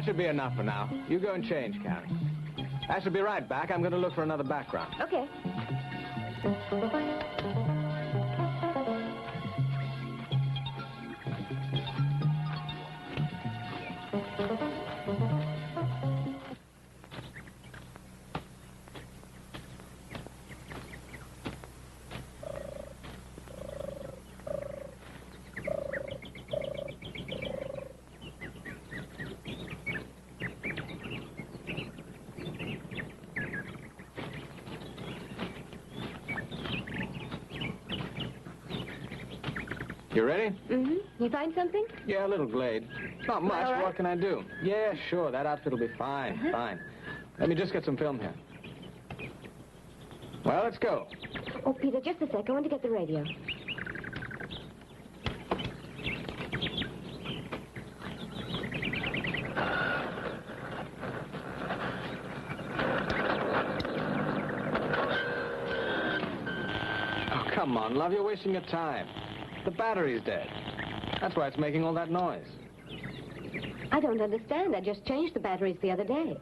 That should be enough for now. You go and change, Karen. I shall be right back. I'm going to look for another background. Okay. You ready? Mm-hmm. You find something? Yeah, a little glade. Not much. Right. What can I do? Yeah, sure. That outfit will be fine. Fine. Let me just get some film here. Well, let's go. Oh, Peter, just a sec. I want to get the radio. Oh, come on, love. You're wasting your time. The battery's dead. That's why it's making all that noise. I don't understand. I just changed the batteries the other day.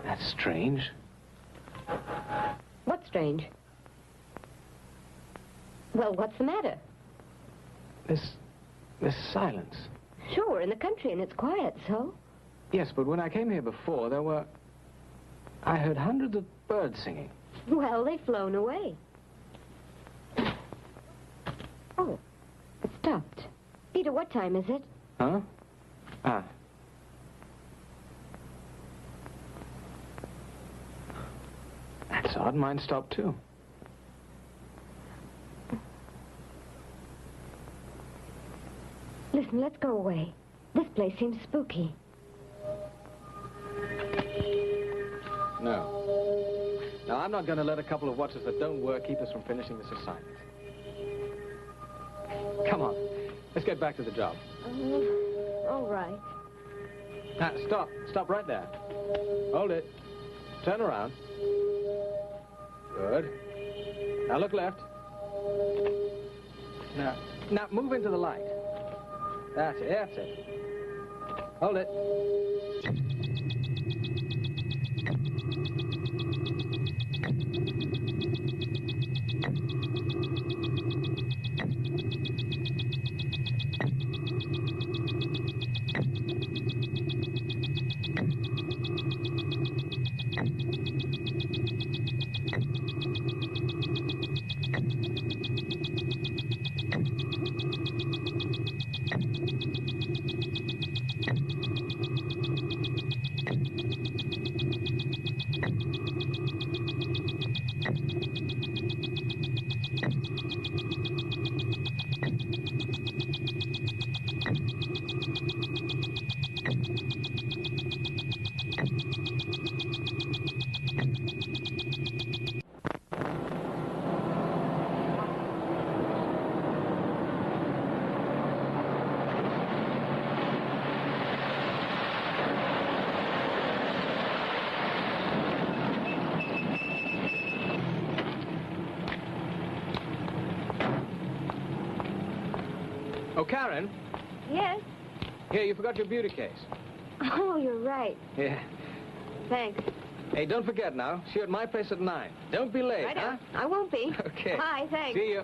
That's strange. What's strange? Well, what's the matter? This silence. Sure, we're in the country and it's quiet, so? Yes, but when I came here before, I heard hundreds of birds singing. Well, they've flown away. Oh, it stopped. Peter, what time is it? Huh? Ah. That's odd. Mine stopped, too. Listen, let's go away. This place seems spooky. No. No, I'm not going to let a couple of watches that don't work keep us from finishing this assignment. Come on. Let's get back to the job. All right. Now, stop. Stop right there. Hold it. Turn around. Good. Now, look left. Now, move into the light. That's it. That's it. Hold it. Oh, Karen. Yes? Here, you forgot your beauty case. Oh, you're right. Yeah. Thanks. Hey, don't forget now. See you at my place at 9. Don't be late, Right huh? on. I won't be. Okay. Bye, thanks. See you.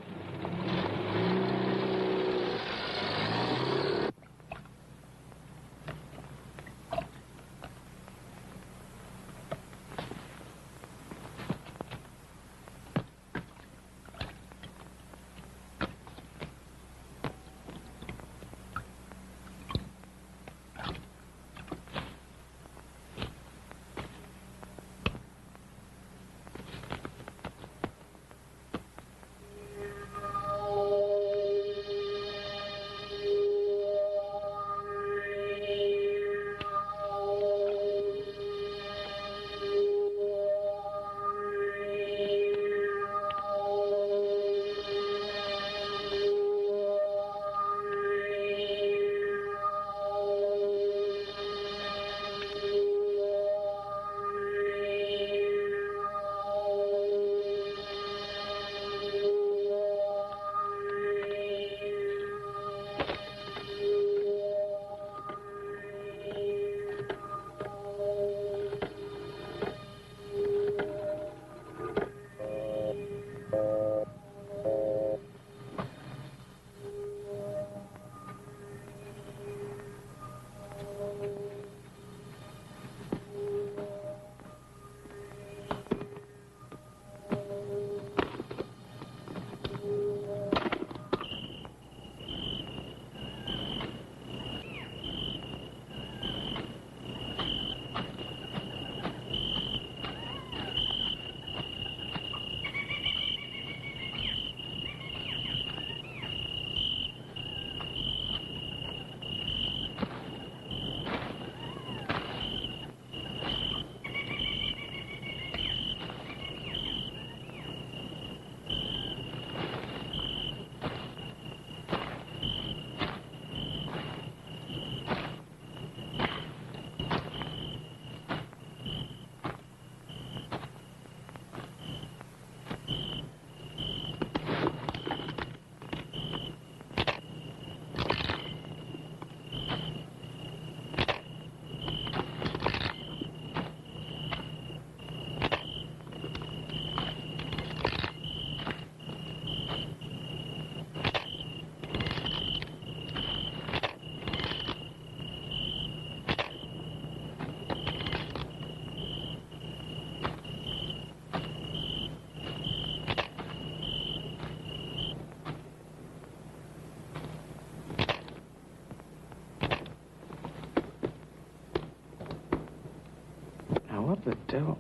What the devil?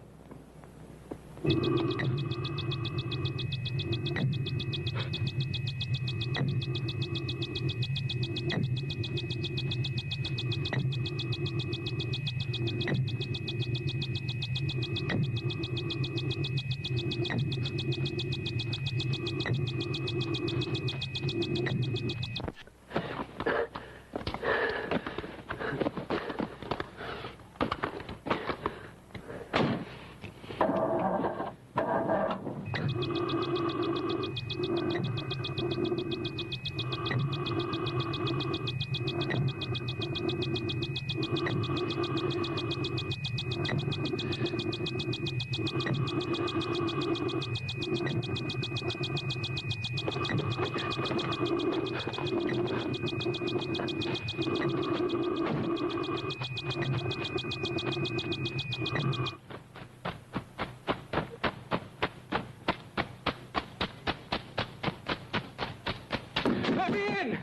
Let me in!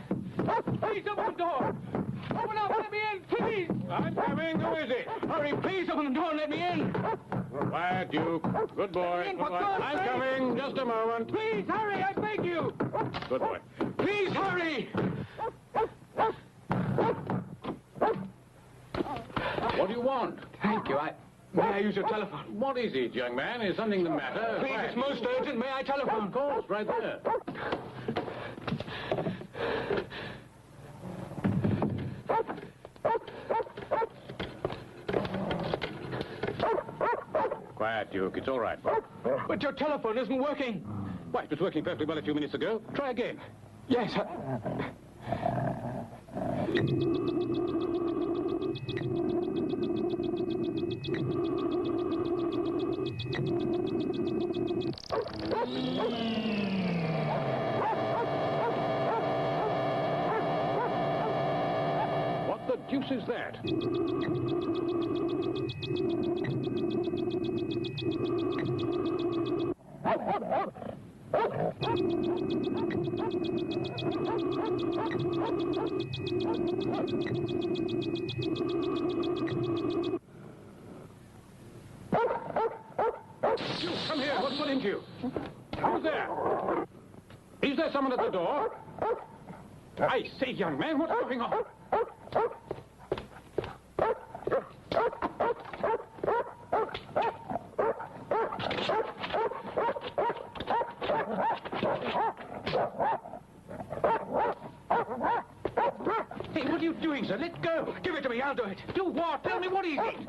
Please open the door! Open up! Let me in, please! I'm coming. Who is it? Hurry, please open the door and let me in! Quiet, Duke. Good boy. In, Good for boy. God's I'm sake. coming. Just a moment. Please, hurry, I beg you! Good boy. Please, hurry! What do you want? Thank you, May I use your telephone? What is it, young man? Is something the matter? Please, it's most urgent. May I telephone? Of course, right there. Quiet, Duke. It's all right, boy. But your telephone isn't working. Why, it was working perfectly well a few minutes ago. Try again. Yes, What the deuce is that? You, come here. What's put into you? Who's there? Is there someone at the door? I say, young man, what's going on? Hey, what are you doing, sir? Let go. give it to me. I'll do it. Do what? Tell me, what is it?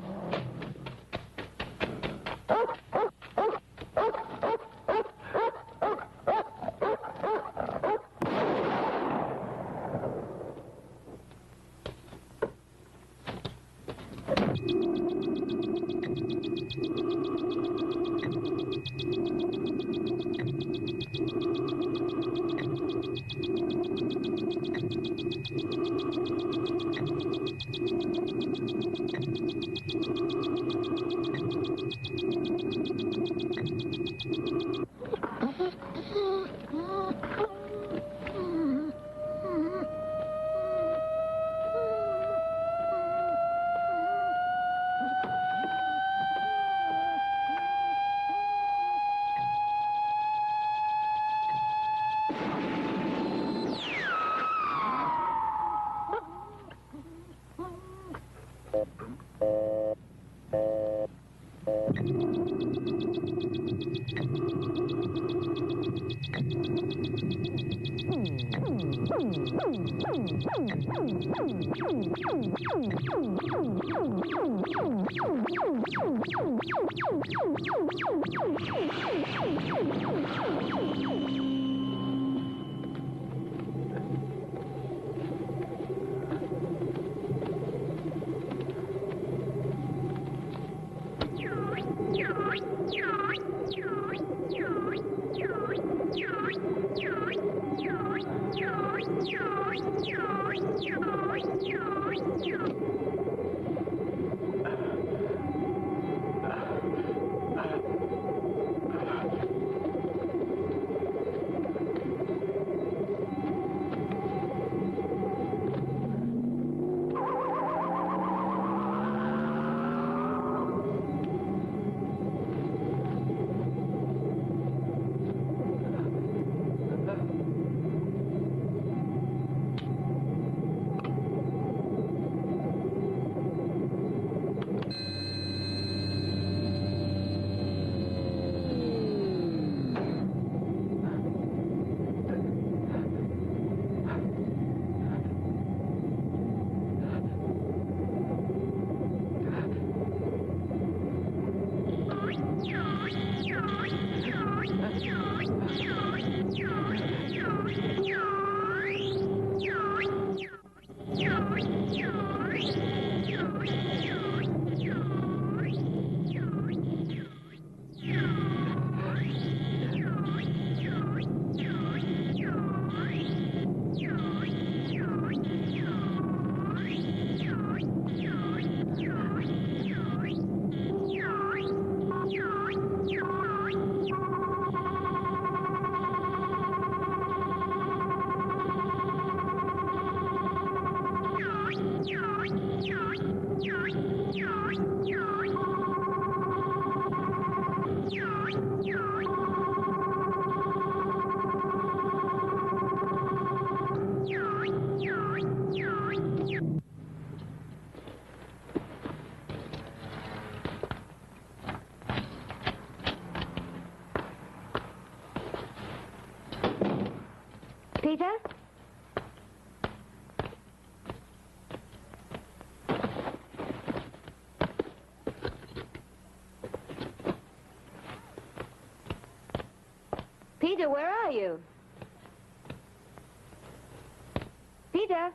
Peter? Peter, where are you? Peter?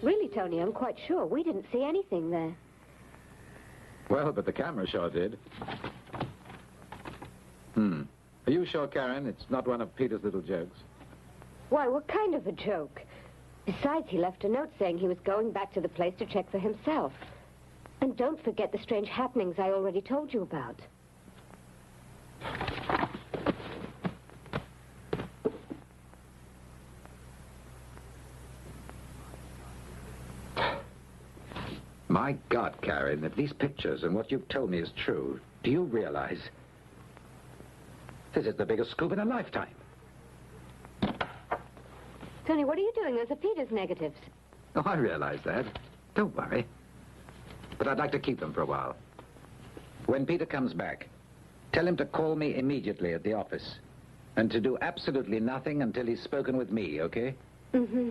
Really, Tony, I'm quite sure we didn't see anything there. Well, but the camera sure did. Are you sure, Karen, it's not one of Peter's little jokes? Why, what kind of a joke? Besides, he left a note saying he was going back to the place to check for himself. And don't forget the strange happenings I already told you about. My God, Karen, if these pictures and what you've told me is true, do you realize this is the biggest scoop in a lifetime? Tony, what are you doing? Those are Peter's negatives. Oh, I realize that. Don't worry. But I'd like to keep them for a while. When Peter comes back, tell him to call me immediately at the office and to do absolutely nothing until he's spoken with me, okay? Mm-hmm.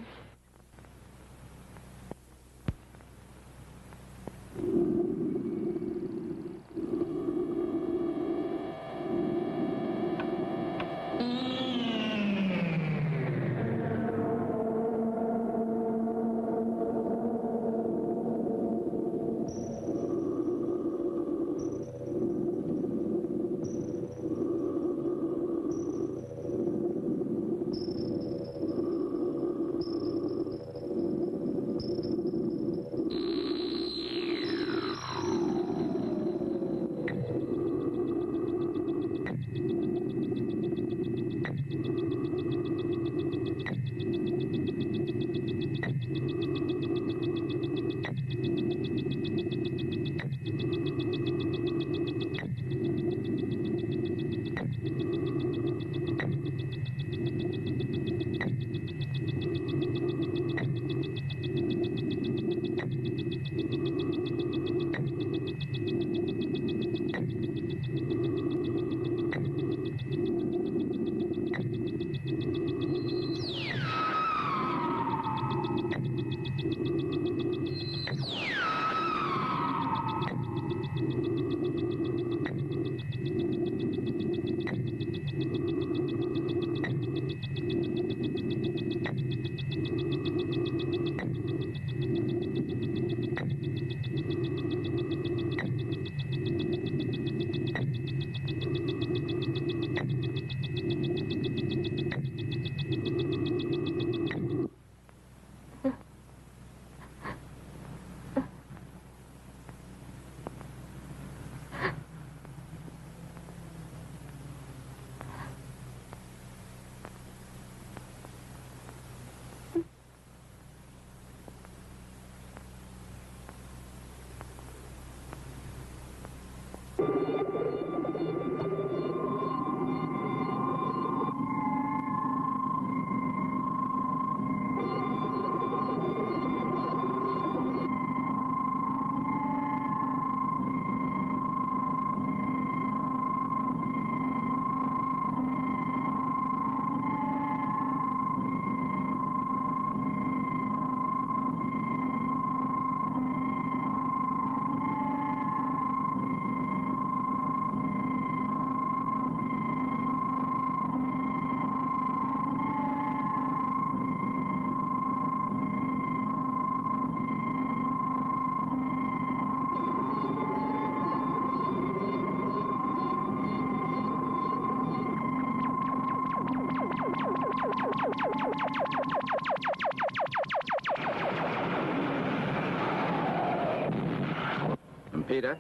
Peter?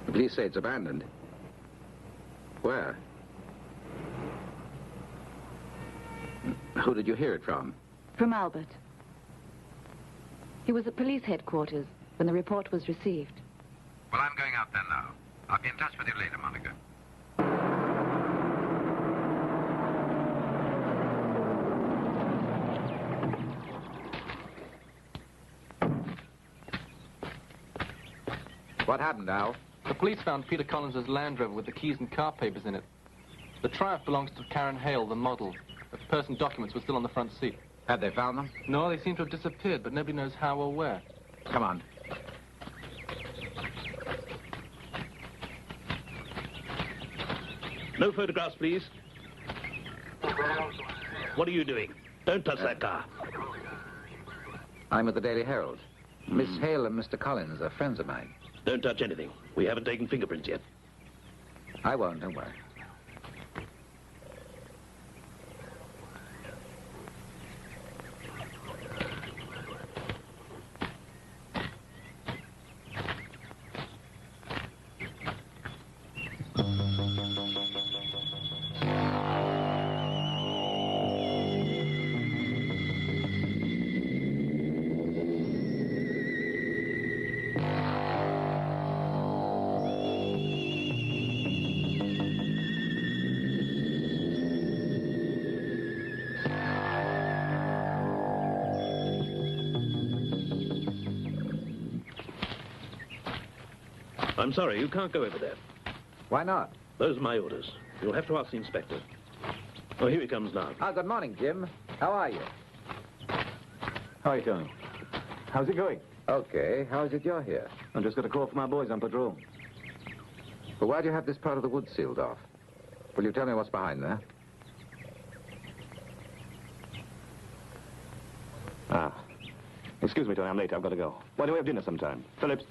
The police say it's abandoned. Where? Who did you hear it from? From Albert. He was at police headquarters when the report was received. Well, I'm going out there now. I'll be in touch with you later, Monica. What happened, Al? The police found Peter Collins' Land Rover with the keys and car papers in it. The Triumph belongs to Karen Hale, the model. The person's documents were still on the front seat. Have they found them? No, they seem to have disappeared, but nobody knows how or where. Come on. No photographs, please. What are you doing? Don't touch that car. I'm at the Daily Herald. Miss Hale and Mr. Collins are friends of mine. Don't touch anything. We haven't taken fingerprints yet. I won't, don't worry. I'm sorry, you can't go over there. Why not? Those are my orders. You'll have to ask the inspector. Oh, here he comes now. Oh, good morning, Jim. How are you? How are you, Tony? How's it going? Okay. How is it you're here? I just got a call from my boys on patrol. But why do you have this part of the woods sealed off? Will you tell me what's behind there? Ah. Excuse me, Tony, I'm late. I've got to go. Why don't we have dinner sometime? Phillips.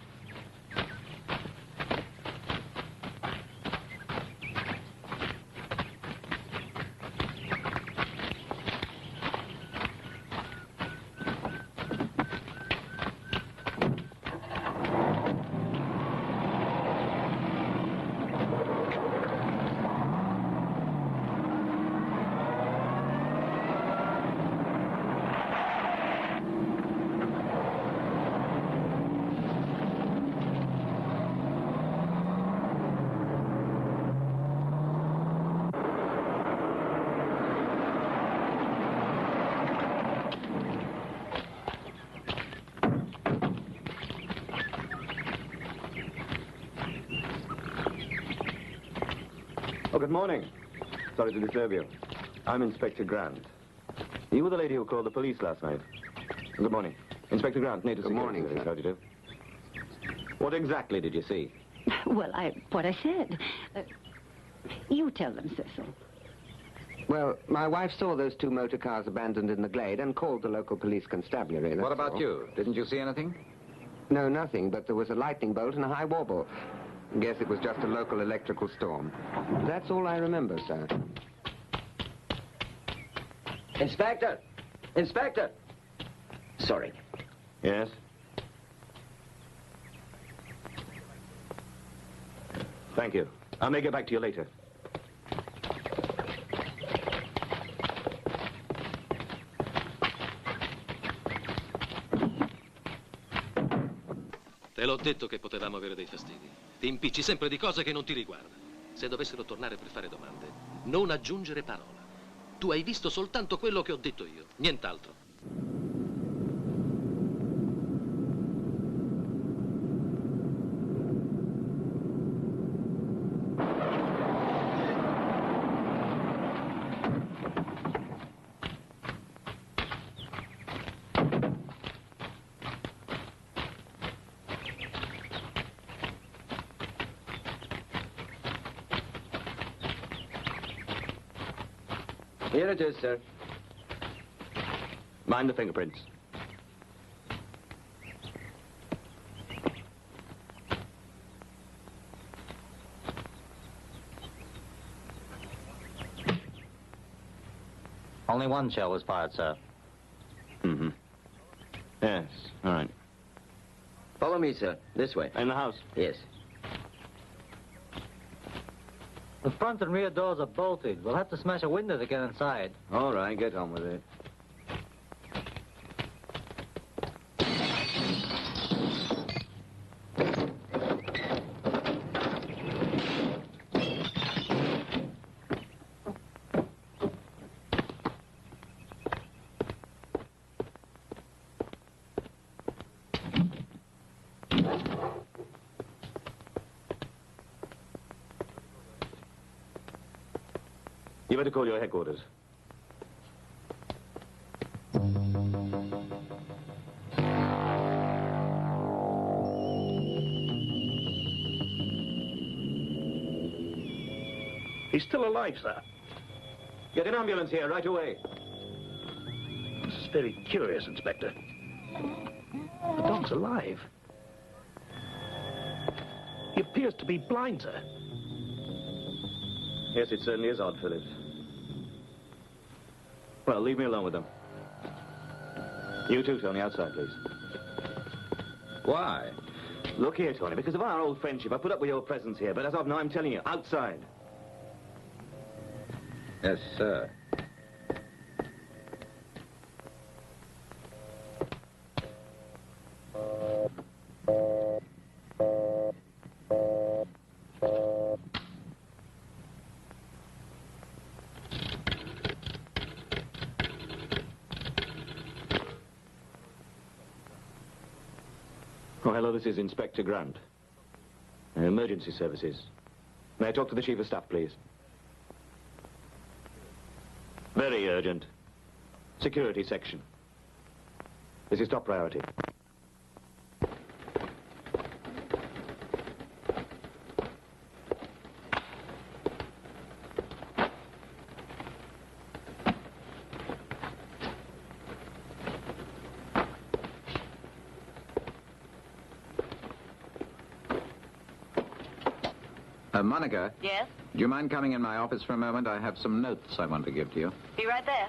Oh, good morning. Sorry to disturb you. I'm Inspector Grant. You were the lady who called the police last night. Good morning. Inspector Grant, native security. Good morning, sir. How do you do? What exactly did you see? Well, what I said. You tell them, Cecil. Well, my wife saw those two motor cars abandoned in the glade and called the local police constabulary. What about all. you? Didn't you see anything? No, nothing, but there was a lightning bolt and a high warble. Guess it was just a local electrical storm. That's all I remember, sir. Inspector! Inspector! Sorry. Yes? Thank you. I may get back to you later. Te l'ho detto che potevamo avere dei fastidi. Ti impicci sempre di cose che non ti riguardano. Se dovessero tornare per fare domande, non aggiungere parola. Tu hai visto soltanto quello che ho detto io, nient'altro. Here it is, sir. Mind the fingerprints. Only one shell was fired, sir. Mm-hmm. Yes, all right. Follow me, sir. This way. In the house? Yes. The front and rear doors are bolted. We'll have to smash a window to get inside. All right, get on with it. You better call your headquarters. He's still alive, sir. Get an ambulance here right away. This is very curious, Inspector. The dog's alive. He appears to be blind, sir. Yes, it certainly is odd, Phillips. Well, leave me alone with them. You too, Tony, outside, please. Why? Look here, Tony, because of our old friendship, I put up with your presence here, but as of now, I'm telling you, outside. Yes, sir. Oh, hello, this is Inspector Grant. Emergency services. May I talk to the Chief of Staff, please? Very urgent. Security section. This is top priority. Monica? Yes? Do you mind coming in my office for a moment? I have some notes I want to give to you. Be right there.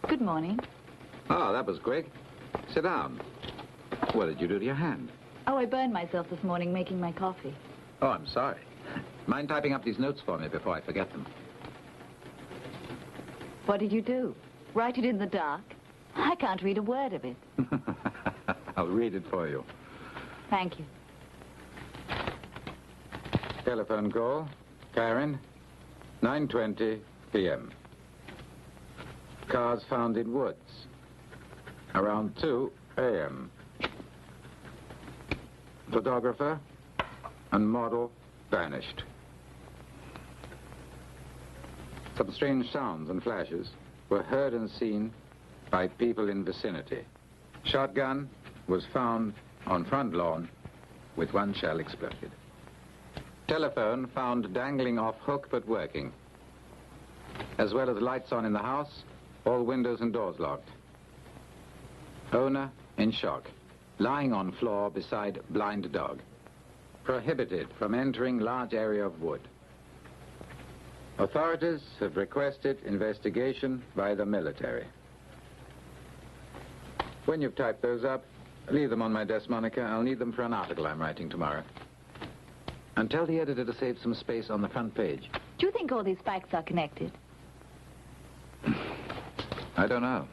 Good morning. Oh, that was quick. Sit down. What did you do to your hand? Oh, I burned myself this morning making my coffee. Oh, I'm sorry. Mind typing up these notes for me before I forget them? What did you do? Write it in the dark? I can't read a word of it. I'll read it for you. Thank you. Telephone call, Karen, 9:20 p.m. Cars found in woods, around 2 a.m. Photographer and model vanished. Some strange sounds and flashes were heard and seen by people in vicinity. Shotgun was found on front lawn with one shell exploded. Telephone found dangling off hook but working. As well as lights on in the house, all windows and doors locked. Owner in shock, lying on floor beside blind dog. Prohibited from entering large area of wood. Authorities have requested investigation by the military. When you've typed those up, leave them on my desk, Monica. I'll need them for an article I'm writing tomorrow. And tell the editor to save some space on the front page. Do you think all these facts are connected? I don't know.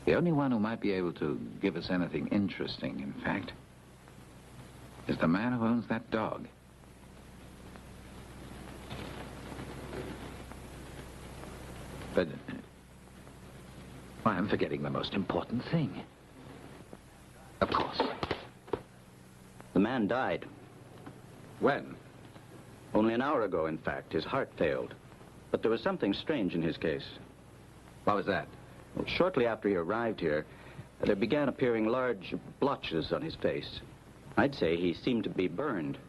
The only one who might be able to give us anything interesting, in fact, is the man who owns that dog. But why, I'm forgetting the most important thing. Of course. The man died. When? Only an hour ago, in fact. His heart failed. But there was something strange in his case. What was that? Well, shortly after he arrived here, there began appearing large blotches on his face. I'd say he seemed to be burned.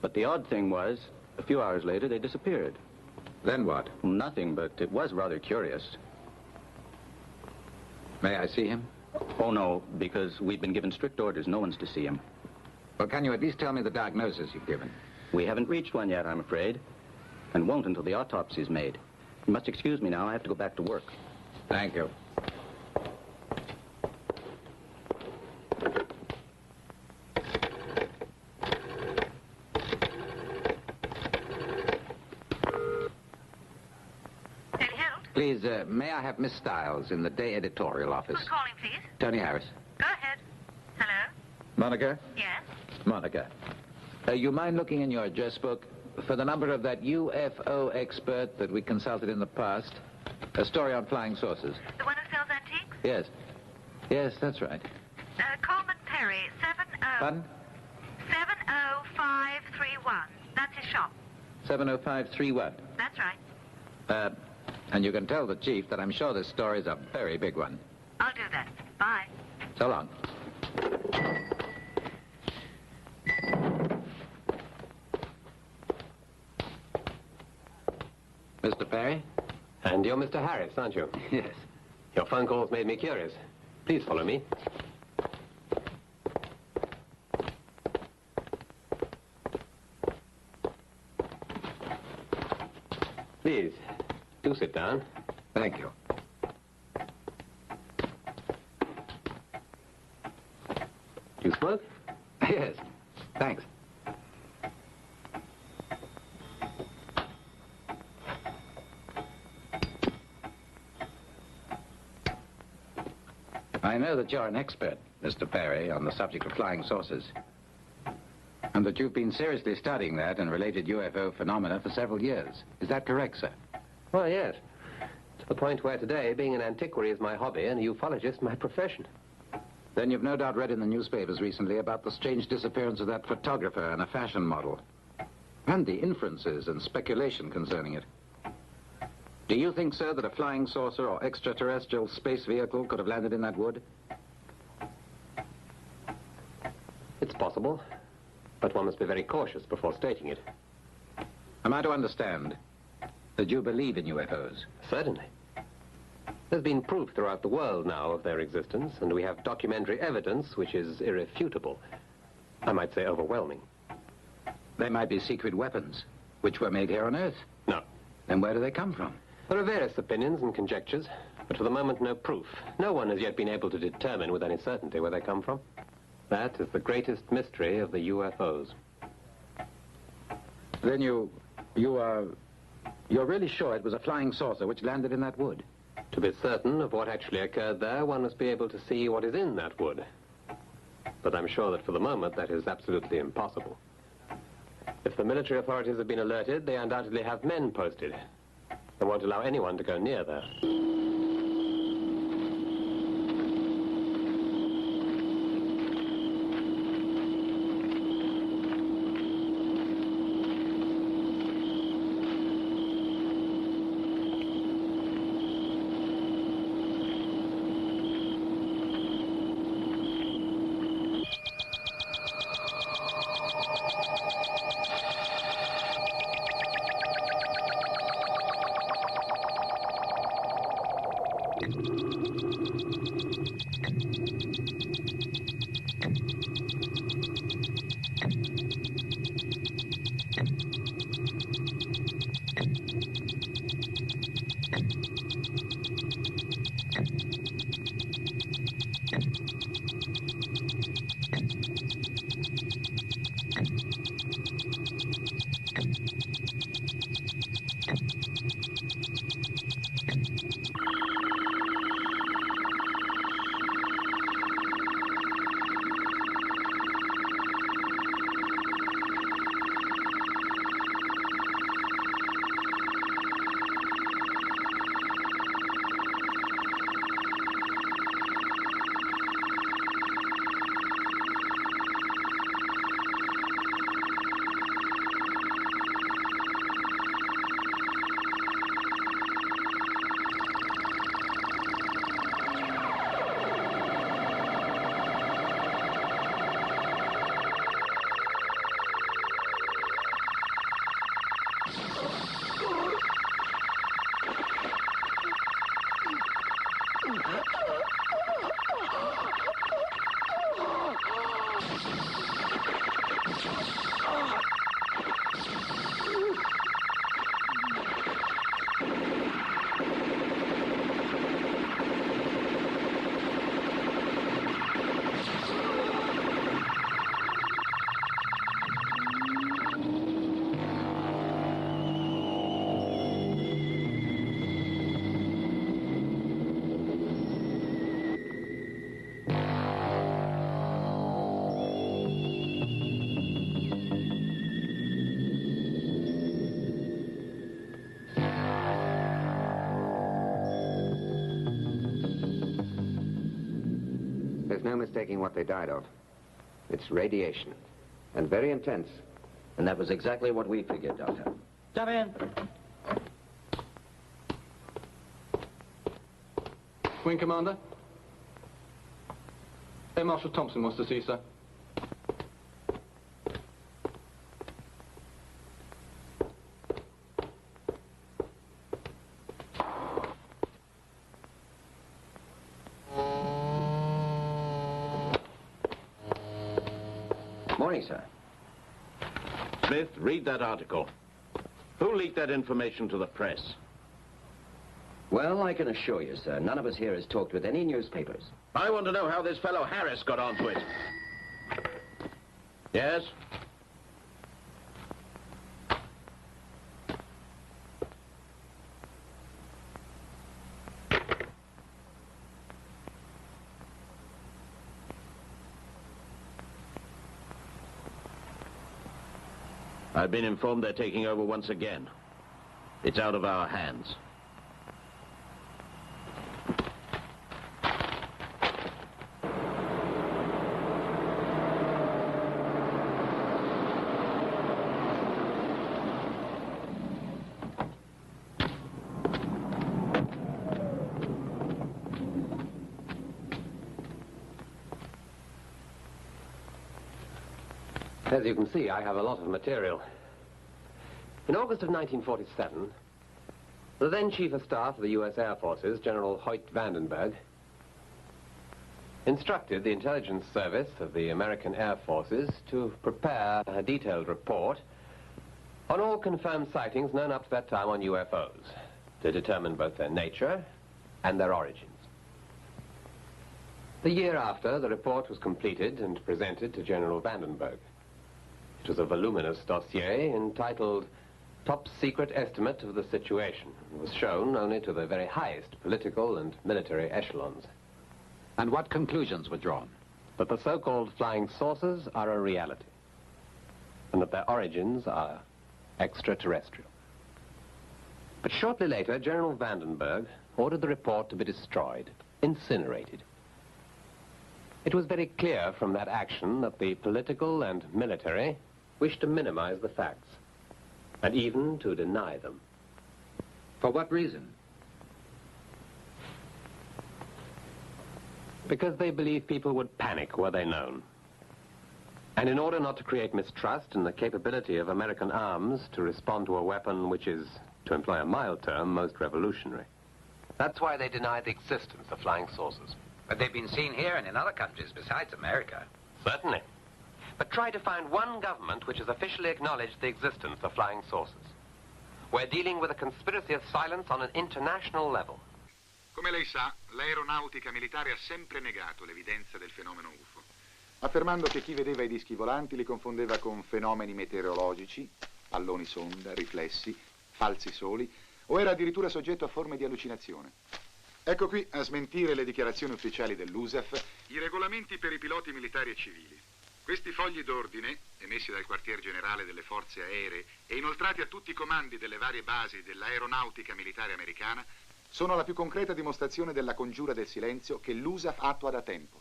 But the odd thing was, a few hours later, they disappeared. Then what? Nothing, but it was rather curious. May I see him? Oh, no, because we've been given strict orders. No one's to see him. Well, can you at least tell me the diagnosis you've given? We haven't reached one yet, I'm afraid. And won't until the autopsy's made. You must excuse me now. I have to go back to work. Thank you. Please, may I have Miss Stiles in the day editorial office? Who's calling, please? Tony Harris. Go ahead. Hello? Monica? Yes? Monica, you mind looking in your address book for the number of that UFO expert that we consulted in the past? A story on flying saucers. The one who sells antiques? Yes. Yes, that's right. Coleman Perry, 70... Pardon? 70531. That's his shop. 70531. That's right. And you can tell the chief that I'm sure this story's a very big one. I'll do that. Bye. So long. Mr. Perry? And you're Mr. Harris, aren't you? Yes. Your phone calls made me curious. Please follow me. Please, do sit down. Thank you. You smoke? Yes. Thanks. I know that you're an expert, Mr. Perry, on the subject of flying saucers. And that you've been seriously studying that and related UFO phenomena for several years. Is that correct, sir? Well, yes. To the point where today, being an antiquary is my hobby and a ufologist my profession. Then you've no doubt read in the newspapers recently about the strange disappearance of that photographer and a fashion model. And the inferences and speculation concerning it. Do you think, sir, that a flying saucer or extraterrestrial space vehicle could have landed in that wood? It's possible, but one must be very cautious before stating it. Am I to understand that you believe in UFOs? Certainly. There's been proof throughout the world now of their existence, and we have documentary evidence which is irrefutable. I might say overwhelming. They might be secret weapons, which were made here on Earth. No. Then where do they come from? There are various opinions and conjectures, but for the moment no proof. No one has yet been able to determine with any certainty where they come from. That is the greatest mystery of the UFOs. Then you're really sure it was a flying saucer which landed in that wood? To be certain of what actually occurred there, one must be able to see what is in that wood. But I'm sure that for the moment that is absolutely impossible. If the military authorities have been alerted, they undoubtedly have men posted. They won't allow anyone to go near there. no mistaking what they died of. It's radiation, and very intense. And that was exactly what we figured, Doctor. Come in. Wing Commander? Air Marshal Thompson wants to see you, sir. Morning, sir. Smith, read that article. Who leaked that information to the press? Well, I can assure you, sir, none of us here has talked with any newspapers. I want to know how this fellow Harris got onto it. Yes? I've been informed they're taking over once again. It's out of our hands. As you can see, I have a lot of material. In August of 1947, the then Chief of Staff of the U.S. Air Forces, General Hoyt Vandenberg, instructed the intelligence service of the American Air Forces to prepare a detailed report on all confirmed sightings known up to that time on UFOs, to determine both their nature and their origins. The year after, the report was completed and presented to General Vandenberg. It was a voluminous dossier entitled Top Secret Estimate of the Situation. It was shown only to the very highest political and military echelons. And what conclusions were drawn? That the so-called flying saucers are a reality, and that their origins are extraterrestrial. But shortly later, General Vandenberg ordered the report to be destroyed, incinerated. It was very clear from that action that the political and military wished to minimize the facts, and even to deny them. For what reason? Because they believed people would panic were they known. And in order not to create mistrust in the capability of American arms to respond to a weapon which is, to employ a mild term, most revolutionary. That's why they denied the existence of flying saucers. But they've been seen here and in other countries besides America. Certainly. But try to find one government which has officially acknowledged the existence of flying saucers. We're dealing with a conspiracy of silence on an international level. Come lei sa, l'aeronautica militare ha sempre negato l'evidenza del fenomeno UFO, affermando che chi vedeva i dischi volanti li confondeva con fenomeni meteorologici, palloni sonda, riflessi, falsi soli, o era addirittura soggetto a forme di allucinazione. Ecco qui, a smentire le dichiarazioni ufficiali dell'USAF, i regolamenti per i piloti militari e civili. Questi fogli d'ordine, emessi dal quartier generale delle forze aeree e inoltrati a tutti i comandi delle varie basi dell'aeronautica militare americana, sono la più concreta dimostrazione della congiura del silenzio che l'USAF attua da tempo.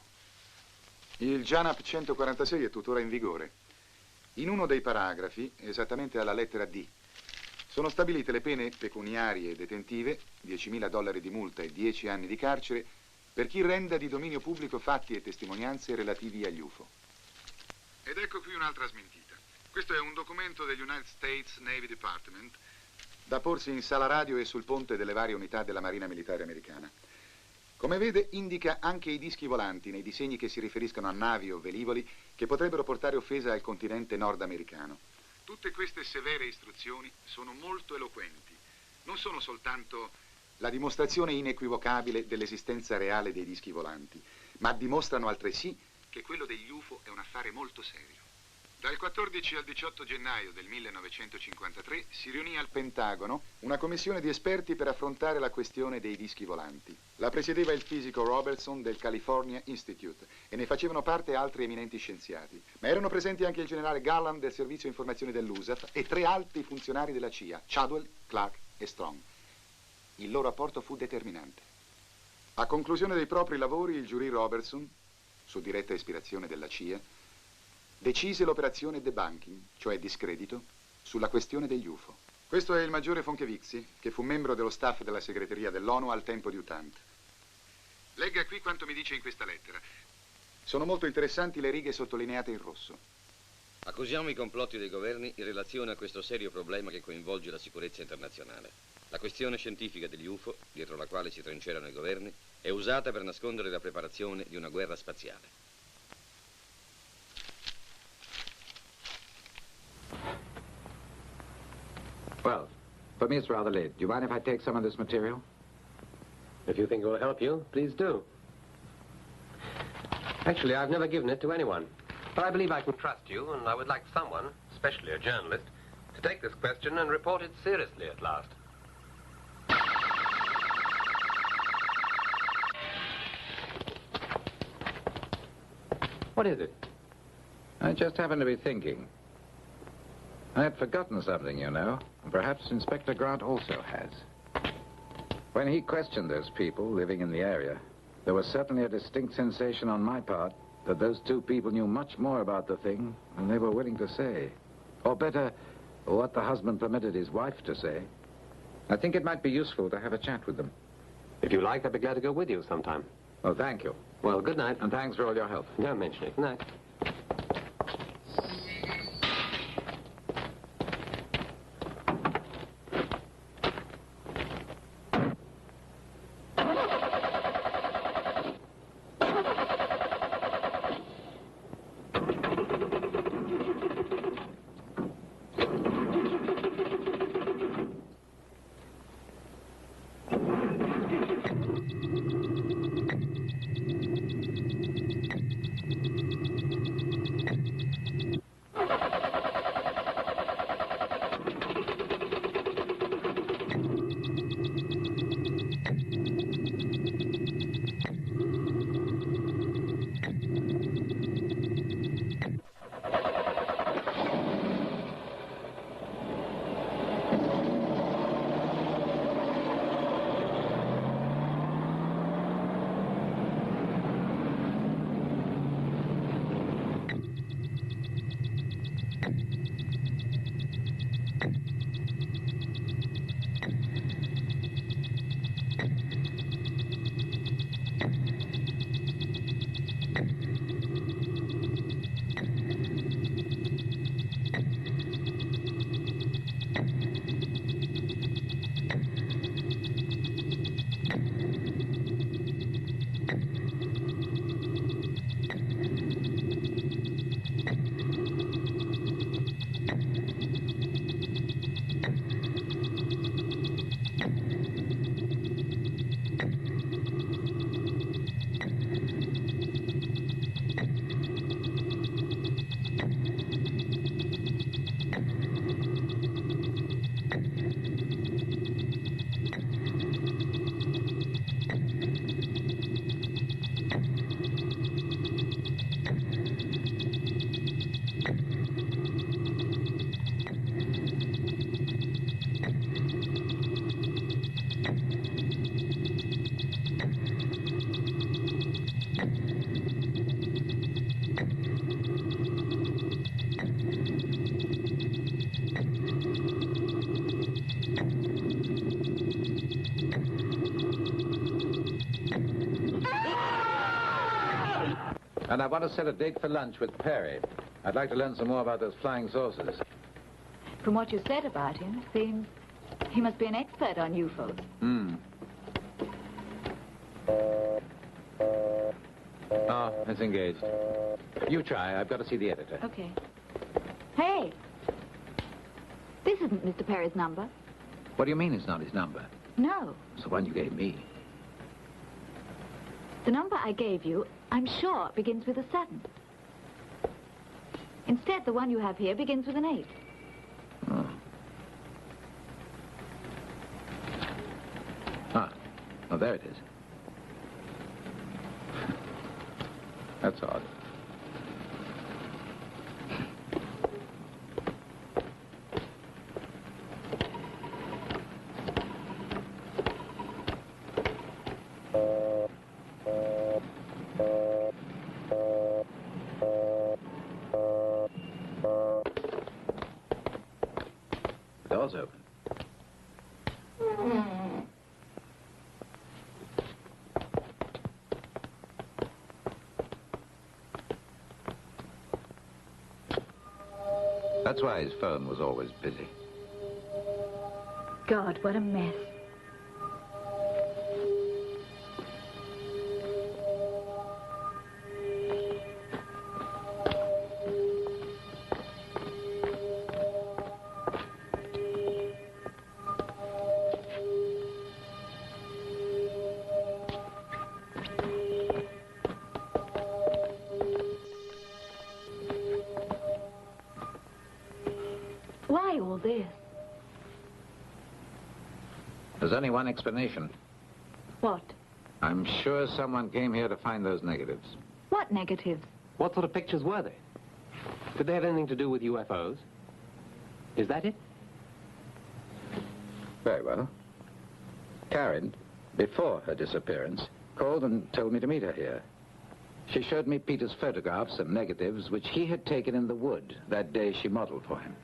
Il JANAP 146 è tuttora in vigore. In uno dei paragrafi, esattamente alla lettera D, sono stabilite le pene pecuniarie e detentive, $10.000 di multa e 10 anni di carcere, per chi renda di dominio pubblico fatti e testimonianze relativi agli UFO. Ed ecco qui un'altra smentita. Questo è un documento degli United States Navy Department da porsi in sala radio e sul ponte delle varie unità della Marina Militare Americana. Come vede, indica anche i dischi volanti nei disegni che si riferiscono a navi o velivoli che potrebbero portare offesa al continente nordamericano. Tutte queste severe istruzioni sono molto eloquenti. Non sono soltanto la dimostrazione inequivocabile dell'esistenza reale dei dischi volanti, ma dimostrano altresì che quello degli UFO è un affare molto serio. Dal 14 al 18 gennaio del 1953 si riunì al Pentagono una commissione di esperti per affrontare la questione dei dischi volanti. La presiedeva il fisico Robertson del California Institute e ne facevano parte altri eminenti scienziati. Ma erano presenti anche il generale Garland del Servizio Informazioni dell'USAF e 3 alti funzionari della CIA, Chadwell, Clark e Strong. Il loro apporto fu determinante. A conclusione dei propri lavori, il giurì Robertson su diretta ispirazione della CIA, decise l'operazione debunking, cioè discredito, sulla questione degli UFO. Questo è il maggiore Fonkevixi, che fu membro dello staff della segreteria dell'ONU al tempo di Utant. Legga qui quanto mi dice in questa lettera. Sono molto interessanti le righe sottolineate in rosso. Accusiamo i complotti dei governi in relazione a questo serio problema che coinvolge la sicurezza internazionale. La questione scientifica degli UFO, dietro la quale si trincerano i governi, è usata per nascondere la preparazione di una guerra spaziale. Well, for me it's rather late. Do you mind if I take some of this material? If you think it will help you, please do. Actually, I've never given it to anyone. But I believe I can trust you, and I would like someone, especially a journalist, to take this question and report it seriously at last. What is it? I just happen to be thinking. I had forgotten something, you know. And perhaps Inspector Grant also has. When he questioned those people living in the area, there was certainly a distinct sensation on my part that those two people knew much more about the thing than they were willing to say. Or better, what the husband permitted his wife to say. I think it might be useful to have a chat with them. If you like, I'd be glad to go with you sometime. Well, thank you. Well, good night. And thanks for all your help. Don't mention it. Good night. And I want to set a date for lunch with Perry. I'd like to learn some more about those flying saucers. From what you said about him, it seems he must be an expert on UFOs. Hmm. Oh, it's engaged. You try. I've got to see the editor. Okay. Hey! This isn't Mr. Perry's number. What do you mean it's not his number? No. It's the one you gave me. The number I gave you, I'm sure, begins with a 7. Instead, the one you have here begins with an 8. Oh. Ah. Oh, there it is. That's odd. Door's open. That's why his phone was always busy. God, what a mess. Why all this? There's only one explanation. What? I'm sure someone came here to find those negatives. What negatives? What sort of pictures were they? Did they have anything to do with UFOs? Is that it? Very well. Karen, before her disappearance, called and told me to meet her here. She showed me Peter's photographs and negatives, which he had taken in the wood that day she modeled for him.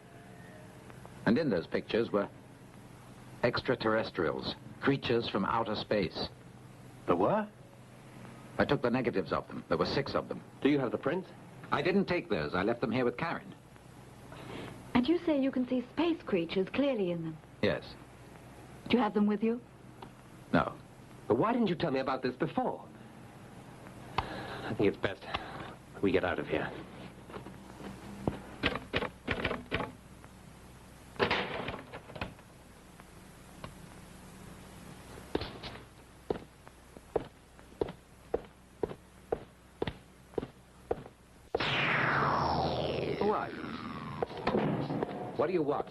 And in those pictures were extraterrestrials, creatures from outer space. There were? I took the negatives of them. There were 6 of them. Do you have the prints? I didn't take those. I left them here with Karen. And you say you can see space creatures clearly in them? Yes. Do you have them with you? No. But why didn't you tell me about this before? I think it's best we get out of here. What? What do you want?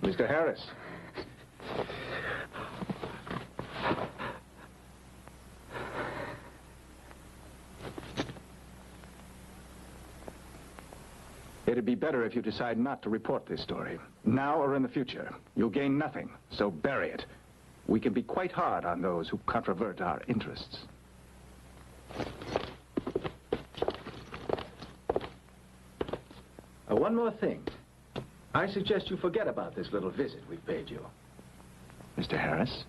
Mr. Harris. It'd be better if you decide not to report this story, now or in the future. You'll gain nothing, so bury it. we can be quite hard on those who controvert our interests. One more thing. I suggest you forget about this little visit we paid you. Mr. Harris?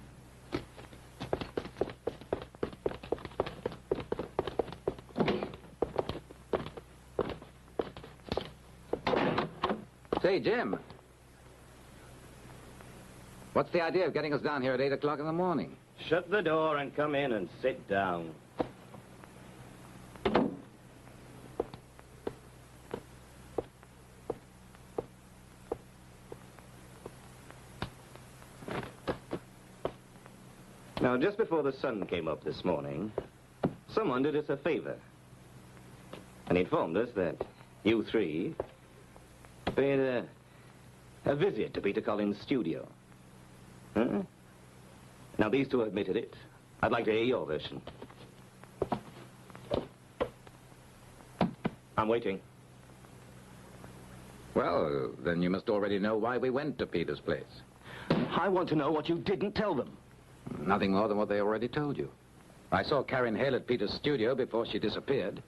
Say, Jim. What's the idea of getting us down here at 8 o'clock in the morning? Shut the door and come in and sit down. Now, just before the sun came up this morning, someone did us a favor and informed us that you three paid a visit to Peter Collins' studio. Huh? Now, these two admitted it. I'd like to hear your version. I'm waiting. Well, then you must already know why we went to Peter's place. I want to know what you didn't tell them. Nothing more than what they already told you. I saw Karen Hale at Peter's studio before she disappeared.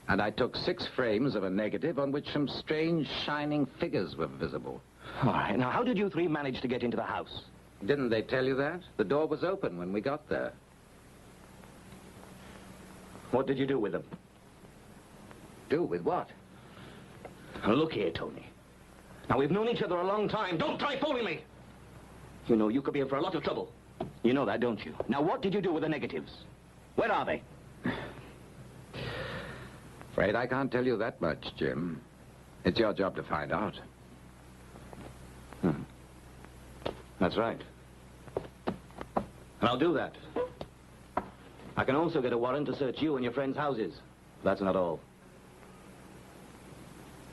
And I took 6 frames of a negative on which some strange shining figures were visible. All right, now how did you three manage to get into the house? Didn't they tell you that? The door was open when we got there. What did you do with them? Do with what? Now, look here, Tony. Now, we've known each other a long time. Don't try fooling me! You know, you could be in for a lot of trouble. You know that, don't you? Now, what did you do with the negatives? Where are they? Afraid I can't tell you that much, Jim. It's your job to find out. That's right. And I'll do that. I can also get a warrant to search you and your friends' houses. That's not all.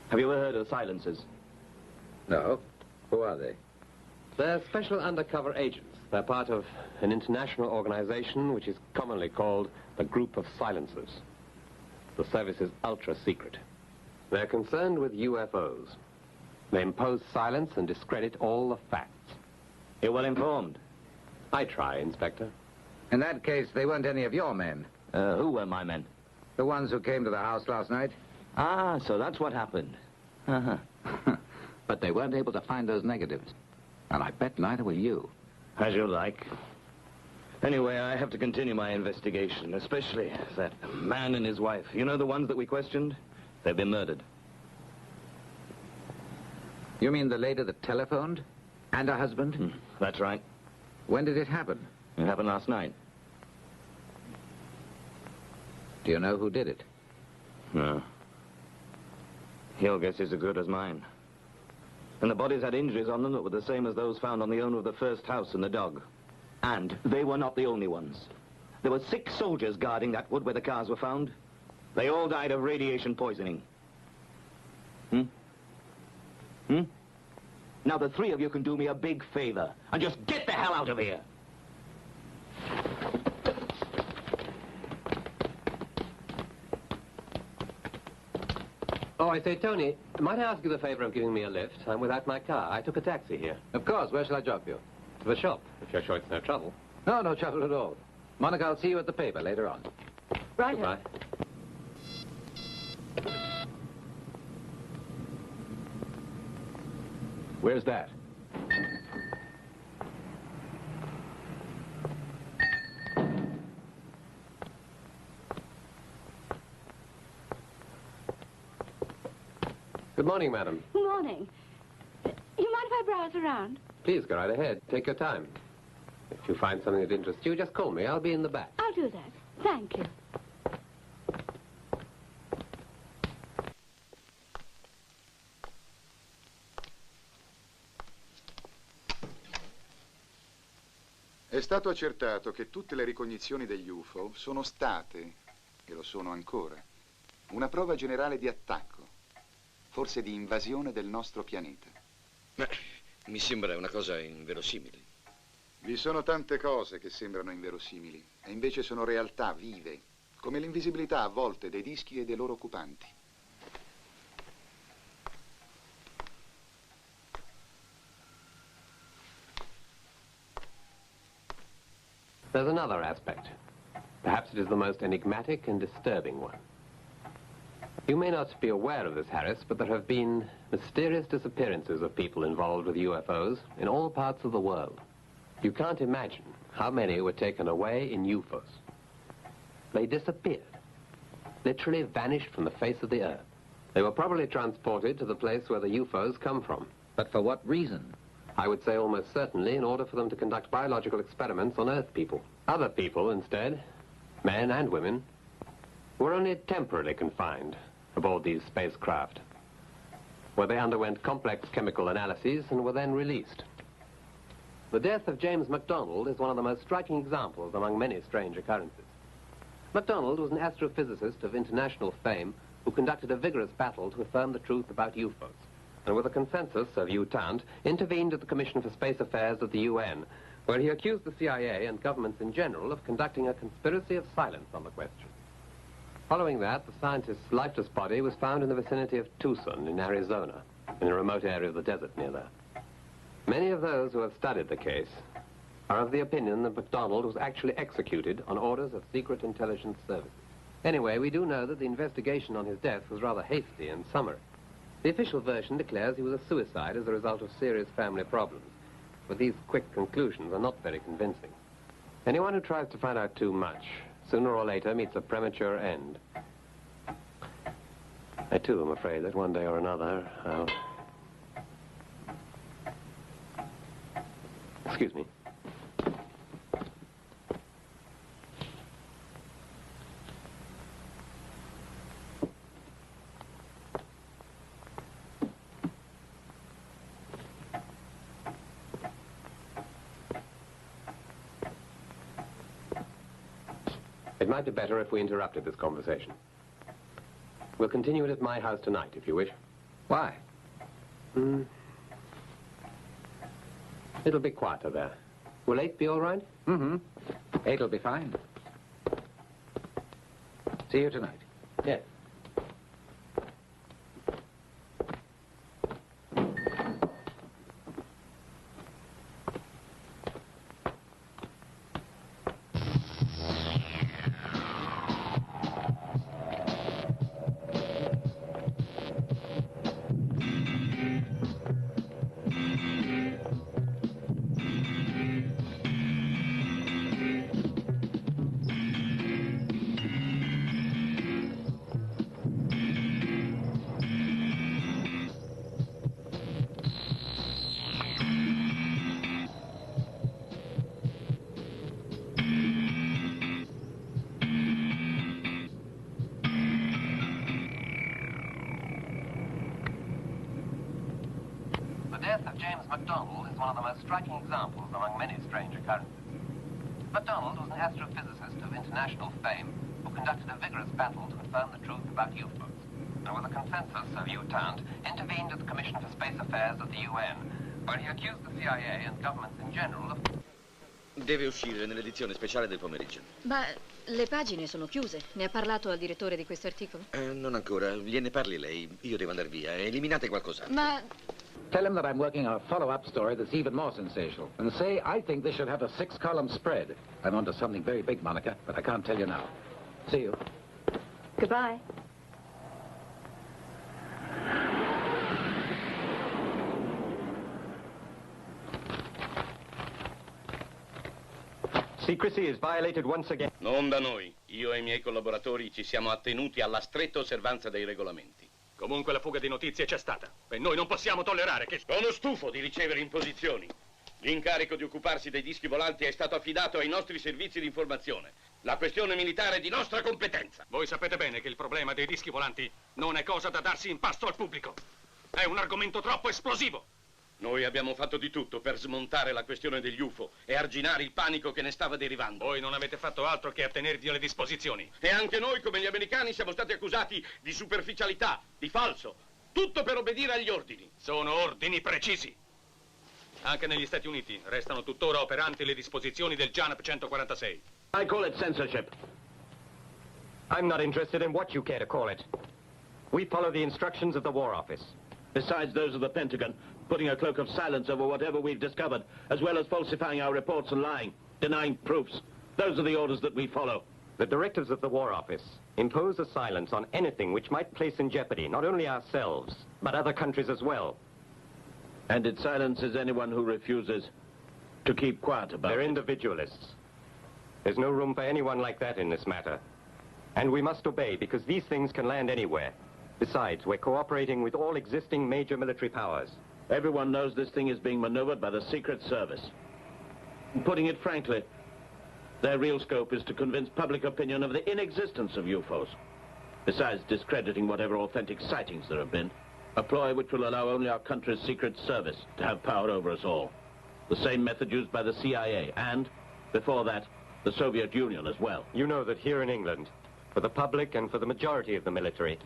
Have you ever heard of silencers? No. Who are they? They're special undercover agents. They're part of an international organization which is commonly called the Group of Silencers. The service is ultra-secret. They're concerned with UFOs. They impose silence and discredit all the facts. You're well informed. I try, Inspector. In that case, they weren't any of your men. Who were my men? The ones who came to the house last night. Ah, so that's what happened. Uh-huh. But they weren't able to find those negatives. And I bet neither were you. As you like. Anyway, I have to continue my investigation, especially that man and his wife. You know the ones that we questioned? They've been murdered. You mean the lady that telephoned? And her husband? That's right. When did it happen? It happened last night. Do you know who did it? No. Your guess is as good as mine. And the bodies had injuries on them that were the same as those found on the owner of the first house and the dog. And they were not the only ones. There were 6 soldiers guarding that wood where the cars were found. They all died of radiation poisoning. Now the 3 of you can do me a big favor and just get the hell out of here. Oh, I say, Tony, might I ask you the favor of giving me a lift? I'm without my car. I took a taxi here. Of course. Where shall I drop you? To the shop, if you're sure it's no trouble. No, no trouble at all. Monica, I'll see you at the paper later on. Right. Goodbye. Where's that? Good morning, madam. Morning. You mind if I browse around? Please go right ahead. Take your time. If you find something that interests you, just call me. I'll be in the back. I'll do that. Thank you. È stato accertato che tutte le ricognizioni degli UFO sono state, e lo sono ancora, una prova generale di attacco, forse di invasione del nostro pianeta. Beh, mi sembra una cosa inverosimile. Vi sono tante cose che sembrano inverosimili, e invece sono realtà vive, come l'invisibilità a volte dei dischi e dei loro occupanti. there's another aspect. Perhaps it is the most enigmatic and disturbing one. You may not be aware of this, Harris, but there have been mysterious disappearances of people involved with UFOs in all parts of the world. You can't imagine how many were taken away in UFOs. They disappeared, literally vanished from the face of the earth. They were probably transported to the place where the UFOs come from. But for what reason? I would say almost certainly in order for them to conduct biological experiments on Earth people. Other people, instead, men and women, were only temporarily confined aboard these spacecraft, where they underwent complex chemical analyses and were then released. The death of James MacDonald is one of the most striking examples among many strange occurrences. MacDonald was an astrophysicist of international fame who conducted a vigorous battle to affirm the truth about UFOs, and with a consensus of tant, intervened at the Commission for Space Affairs at the UN, where he accused the CIA and governments in general of conducting a conspiracy of silence on the question. Following that, the scientist's lifeless body was found in the vicinity of Tucson in Arizona, in a remote area of the desert near there. Many of those who have studied the case are of the opinion that MacDonald was actually executed on orders of secret intelligence services. Anyway, we do know that the investigation on his death was rather hasty and summary. The official version declares he was a suicide as a result of serious family problems, but these quick conclusions are not very convincing. Anyone who tries to find out too much, sooner or later meets a premature end. I, too, am afraid that one day or another, I'll... Excuse me. It might be better if we interrupted this conversation. We'll continue it at my house tonight, if you wish. Why? It'll be quieter there. Will 8 be all right? Mm-hmm. 8 will be fine. See you tonight. Yes. The death of James MacDonald is one of the most striking examples among many strange occurrences. MacDonald was an astrophysicist of international fame who conducted a vigorous battle to confirm the truth about UFOs, and with a consensus of tant, intervened at the Commission for Space Affairs at the UN, where he accused the CIA and governments in general of... Deve uscire nell'edizione speciale del pomeriggio. Ma le pagine sono chiuse. Ne ha parlato al direttore di questo articolo? Non ancora. Gliene parli lei. Io devo andare via. Eliminate qualcos'altro. Ma... Tell him that I'm working on a follow-up story that's even more sensational. And say I think they should have a 6-column spread. I'm onto something very big, Monica, but I can't tell you now. See you. Goodbye. Secrecy is violated once again. Non da noi. Io e i miei collaboratori ci siamo attenuti alla stretta osservanza dei regolamenti. Comunque la fuga di notizie c'è stata e noi non possiamo tollerare che... Sono stufo di ricevere imposizioni. L'incarico di occuparsi dei dischi volanti è stato affidato ai nostri servizi di informazione. La questione militare è di nostra competenza. Voi sapete bene che il problema dei dischi volanti non è cosa da darsi in pasto al pubblico. È un argomento troppo esplosivo. Noi abbiamo fatto di tutto per smontare la questione degli UFO e arginare il panico che ne stava derivando. Voi non avete fatto altro che attenervi alle disposizioni. E anche noi, come gli americani, siamo stati accusati di superficialità, di falso. Tutto per obbedire agli ordini. Sono ordini precisi. Anche negli Stati Uniti restano tuttora operanti le disposizioni del JANP 146. I call it censorship. I'm not interested in what you care to call it. We follow the instructions of the War Office. Besides those of the Pentagon, putting a cloak of silence over whatever we've discovered, as well as falsifying our reports and lying, denying proofs. Those are the orders that we follow. The directives of the War Office impose a silence on anything which might place in jeopardy not only ourselves, but other countries as well. And it silences anyone who refuses to keep quiet about it. They're individualists. There's no room for anyone like that in this matter. And we must obey, because these things can land anywhere. Besides, we're cooperating with all existing major military powers. Everyone knows this thing is being maneuvered by the Secret Service. Putting it frankly, their real scope is to convince public opinion of the inexistence of UFOs. Besides discrediting whatever authentic sightings there have been. A ploy which will allow only our country's Secret Service to have power over us all. The same method used by the CIA and, before that, the Soviet Union as well. You know that here in England, for the public and for the majority of the military,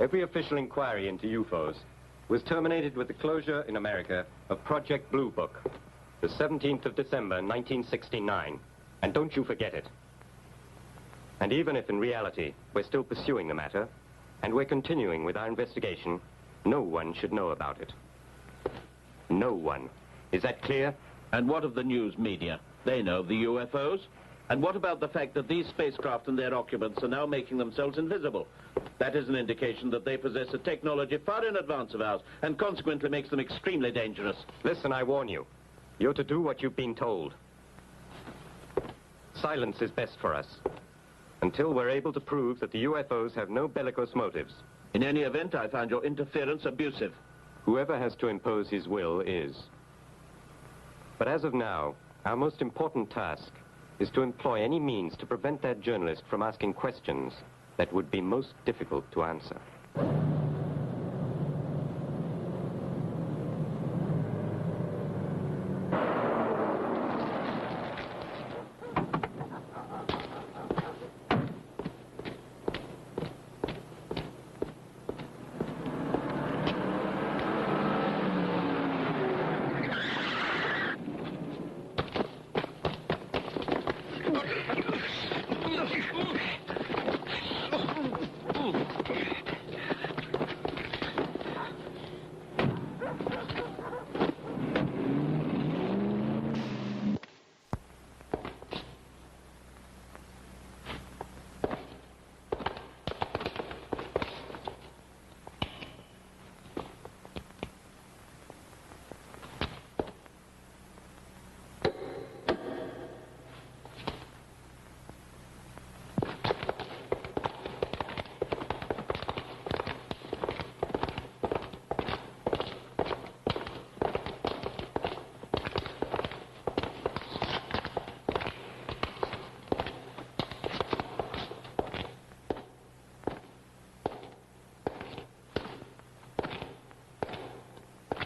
every official inquiry into UFOs was terminated with the closure in America of Project Blue Book, the 17th of December, 1969. And don't you forget it. And even if in reality we're still pursuing the matter, and we're continuing with our investigation, no one should know about it. No one. Is that clear? And what of the news media? They know of the UFOs. And what about the fact that these spacecraft and their occupants are now making themselves invisible? That is an indication that they possess a technology far in advance of ours, and consequently makes them extremely dangerous. Listen, I warn you. You're to do what you've been told. Silence is best for us, until we're able to prove that the UFOs have no bellicose motives. In any event, I find your interference abusive. Whoever has to impose his will is. But as of now, our most important task is to employ any means to prevent that journalist from asking questions that would be most difficult to answer.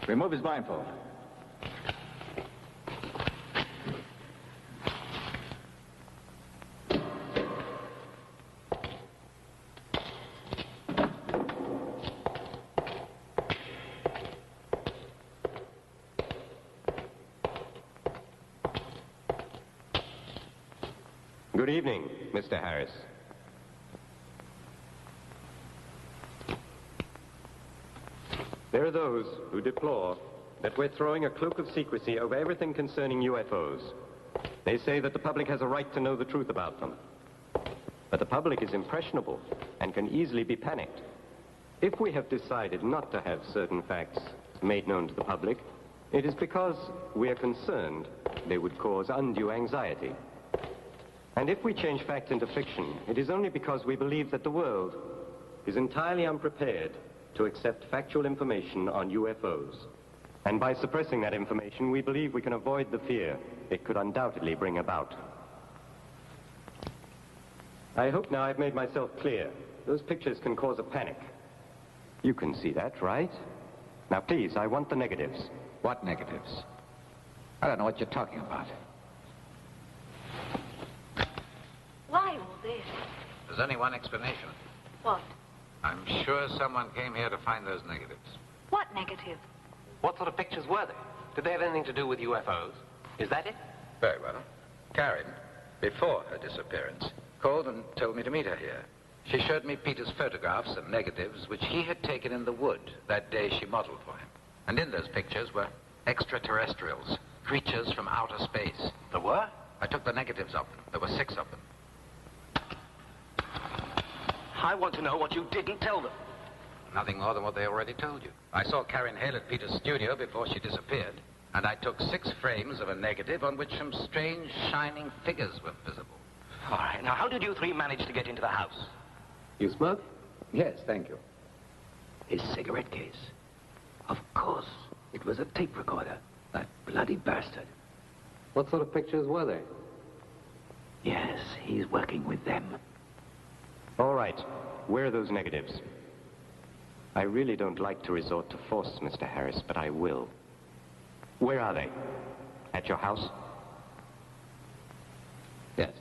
Remove his blindfold. Good evening, Mr. Harris. There are those who deplore that we're throwing a cloak of secrecy over everything concerning UFOs. They say that the public has a right to know the truth about them. But the public is impressionable and can easily be panicked. If we have decided not to have certain facts made known to the public, it is because we are concerned they would cause undue anxiety. And if we change fact into fiction, it is only because we believe that the world is entirely unprepared to accept factual information on UFOs. And by suppressing that information, we believe we can avoid the fear it could undoubtedly bring about. I hope now I've made myself clear. Those pictures can cause a panic. You can see that, right? Now, please, I want the negatives. What negatives? I don't know what you're talking about. Why all this? There's only one explanation. What? I'm sure someone came here to find those negatives. What negative? What sort of pictures were they? Did they have anything to do with UFOs? Is that it? Very well. Karen, before her disappearance, called and told me to meet her here. She showed me Peter's photographs and negatives, which he had taken in the wood that day she modeled for him. And in those pictures were extraterrestrials, creatures from outer space. There were? I took the negatives of them. There were 6 of them. I want to know what you didn't tell them. Nothing more than what they already told you. I saw Karen Hale at Peter's studio before she disappeared, and I took 6 frames of a negative on which some strange, shining figures were visible. All right, now how did you 3 manage to get into the house? You smoke? Yes, thank you. His cigarette case. Of course. It was a tape recorder. That bloody bastard. What sort of pictures were they? Yes, he's working with them. All right. Where are those negatives? I really don't like to resort to force, Mr. Harris, but I will. Where are they? At your house? Yes.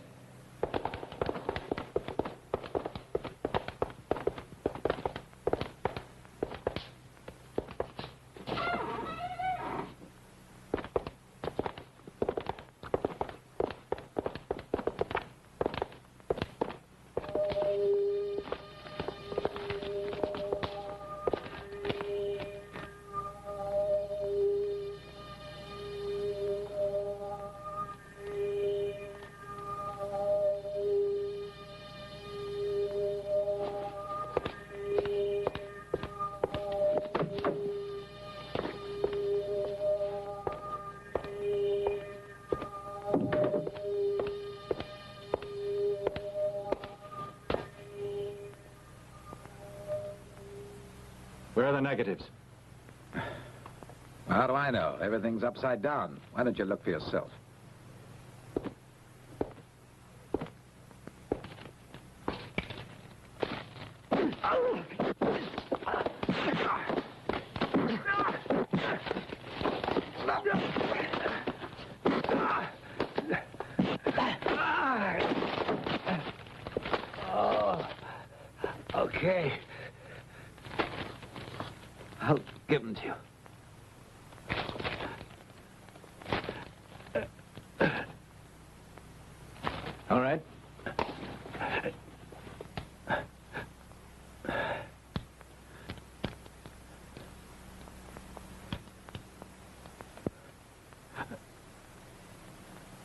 Where are the negatives? How do I know? Everything's upside down. Why don't you look for yourself? Okay. I'll give them to you. All right.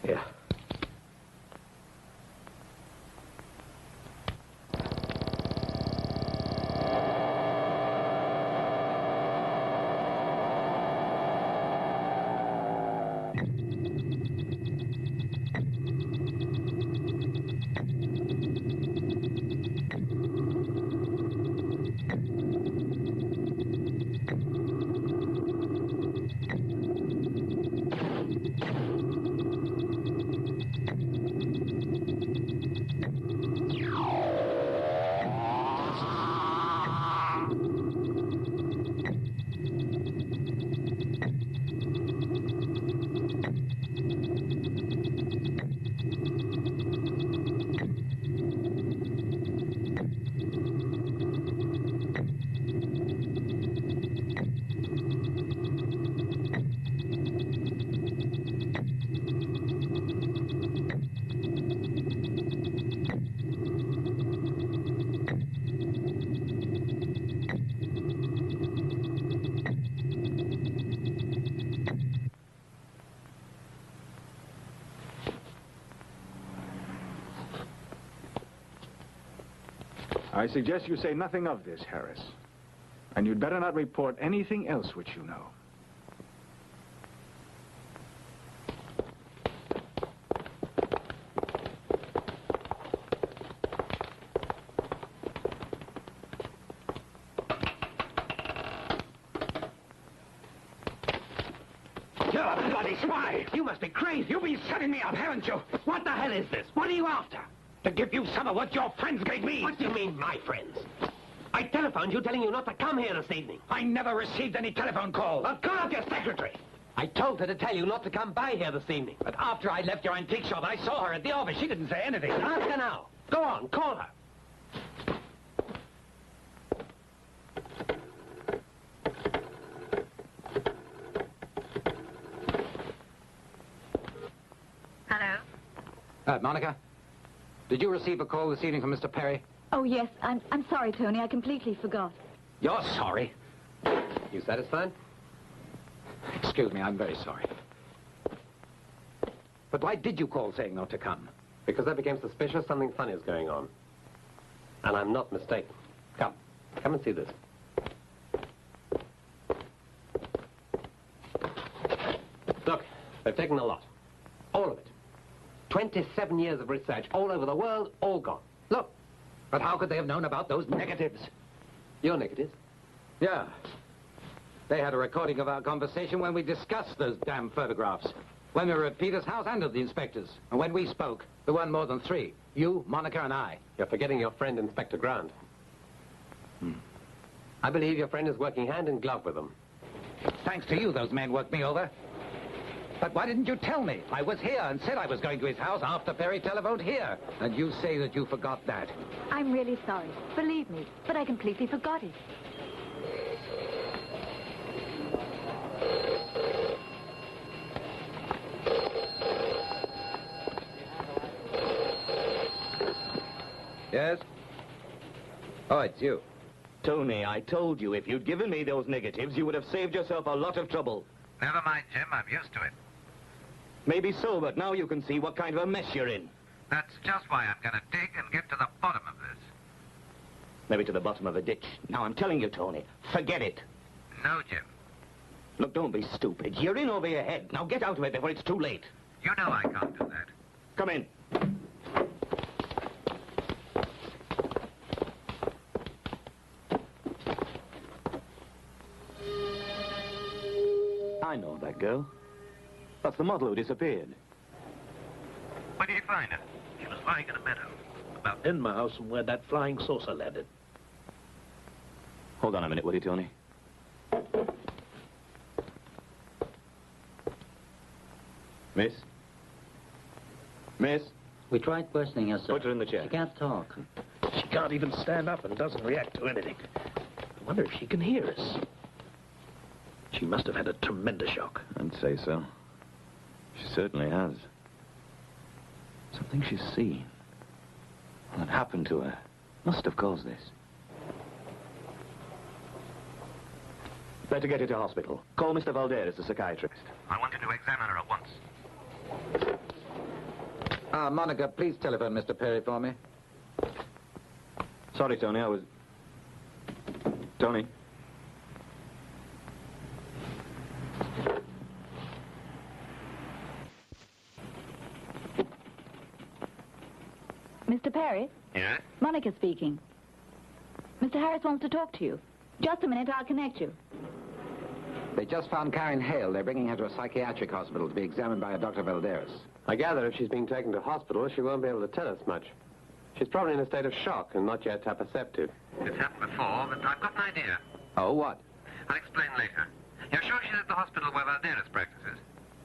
Yeah. I suggest you say nothing of this, Harris. And you'd better not report anything else which you know. You're a bloody spy! You must be crazy! You've been setting me up, haven't you? What the hell is this? What are you after? To give you some of what your friends gave me. What do you mean, my friends? I telephoned you telling you not to come here this evening. I never received any telephone call. Well, call up your secretary. I told her to tell you not to come by here this evening. But after I left your antique shop, I saw her at the office. She didn't say anything. Ask her now. Go on, call her. Hello? Monica? Did you receive a call this evening from Mr. Perry? Oh, yes. I'm sorry, Tony. I completely forgot. You're sorry. You satisfied? Excuse me, I'm very sorry. But why did you call saying not to come? Because I became suspicious something funny is going on. And I'm not mistaken. Come. Come and see this. Look, they've taken a lot. All of it. 27 years of research all over the world, all gone. Look. But how could they have known about those negatives? Your negatives? Yeah. They had a recording of our conversation when we discussed those damn photographs. When we were at Peter's house and at the inspector's. And when we spoke, there weren't more than 3. You, Monica, and I. You're forgetting your friend, Inspector Grant. I believe your friend is working hand in glove with them. Thanks to you, those men worked me over. But why didn't you tell me? I was here and said I was going to his house after Perry telephoned here. And you say that you forgot that. I'm really sorry. Believe me, but I completely forgot it. Yes? Oh, it's you. Tony, I told you if you'd given me those negatives, you would have saved yourself a lot of trouble. Never mind, Jim. I'm used to it. Maybe so, but now you can see what kind of a mess you're in. That's just why I'm going to dig and get to the bottom of this. Maybe to the bottom of a ditch. Now, I'm telling you, Tony, forget it. No, Jim. Look, don't be stupid. You're in over your head. Now get out of it before it's too late. You know I can't do that. Come in. I know that girl. That's the model who disappeared. Where did you find her? She was lying in a meadow. About 10 miles from where that flying saucer landed. Hold on a minute, will you, Tony? Miss? Miss? We tried questioning her, sir. Put her in the chair. She can't talk. She can't even stand up and doesn't react to anything. I wonder if she can hear us. She must have had a tremendous shock. I'd say so. She certainly has. Something she's seen. What happened to her must have caused this. Better get her to hospital. Call Mr. Valderas, the psychiatrist. I wanted to examine her at once. Monica, please telephone Mr. Perry for me. Sorry, Tony, Tony. Mr. Perry? Yeah? Monica speaking. Mr. Harris wants to talk to you. Just a minute, I'll connect you. They just found Karen Hale. They're bringing her to a psychiatric hospital to be examined by a Dr. Valderas. I gather if she's being taken to hospital, she won't be able to tell us much. She's probably in a state of shock and not yet perceptive. It's happened before, but I've got an idea. Oh, what? I'll explain later. You're sure she's at the hospital where Valderas practices?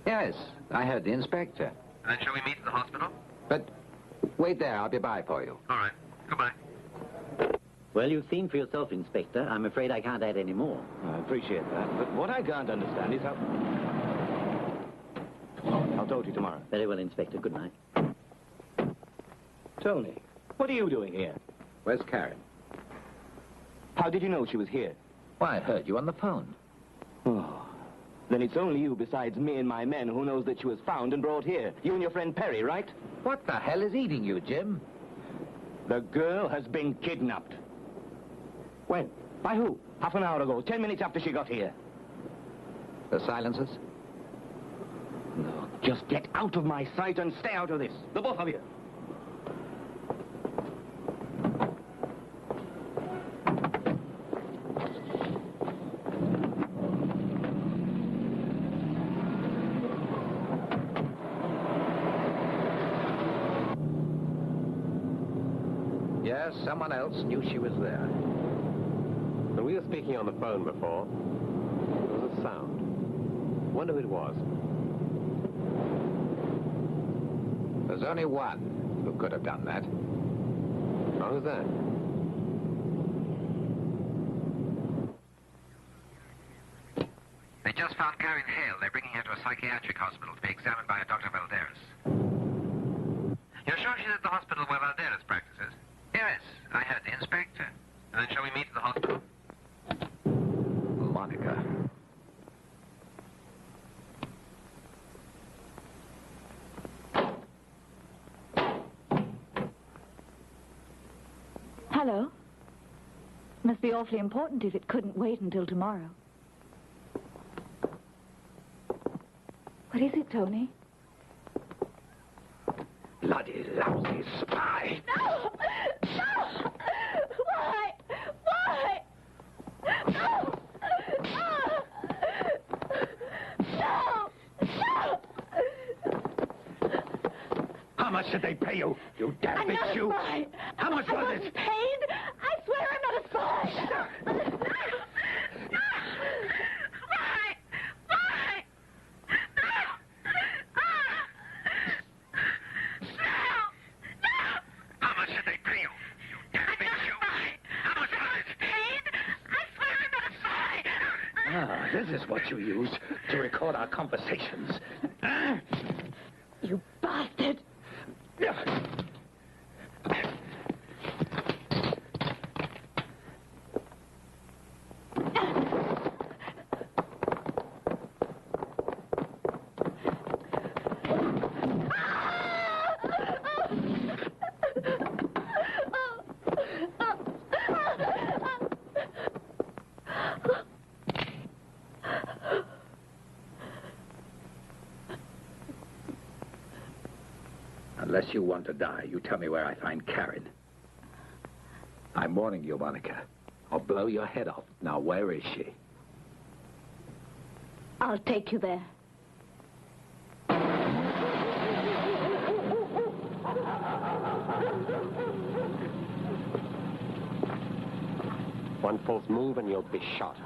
Yes, I heard the inspector. Then shall we meet at the hospital? But wait there. I'll be by for you. All right. Goodbye. Well, you've seen for yourself, Inspector. I'm afraid I can't add any more. I appreciate that, but what I can't understand is how... I'll talk to you tomorrow. Very well, Inspector. Good night. Tony, what are you doing here? Where's Karen? How did you know she was here? Why, I heard you on the phone. Oh, then it's only you besides me and my men who knows that she was found and brought here. You and your friend Perry, right? What the hell is eating you, Jim? The girl has been kidnapped. When? By who? Half an hour ago, 10 minutes after she got here. The silencers? No, just get out of my sight and stay out of this. The both of you. Yes, someone else knew she was there. When we were speaking on the phone before, there was a sound. Wonder who it was. There's only one who could have done that. Oh, who's that? They just found Karen Hale. They're bringing her to a psychiatric hospital to be examined by a Dr. Valderas. You're sure she's at the hospital where Valderas practices? Yes, I heard the inspector. And then shall we meet at the hospital? Hello. Must be awfully important if it couldn't wait until tomorrow. What is it, Tony? Bloody lousy spy. No! No! Why? Why? No! No! No! How much did they pay you, you damn big Jew? Spy. How much was I wasn't paid. I swear I'm not a spy. How much did they pay you, you damn big Jew? How much was it? Paid? I swear I'm not a spy. Ah, this is what you use to record our conversations. You bastard! Unless you want to die, you tell me where I find Karen. I'm warning you, Monica. I'll blow your head off. Now, where is she? I'll take you there. One false move and you'll be shot.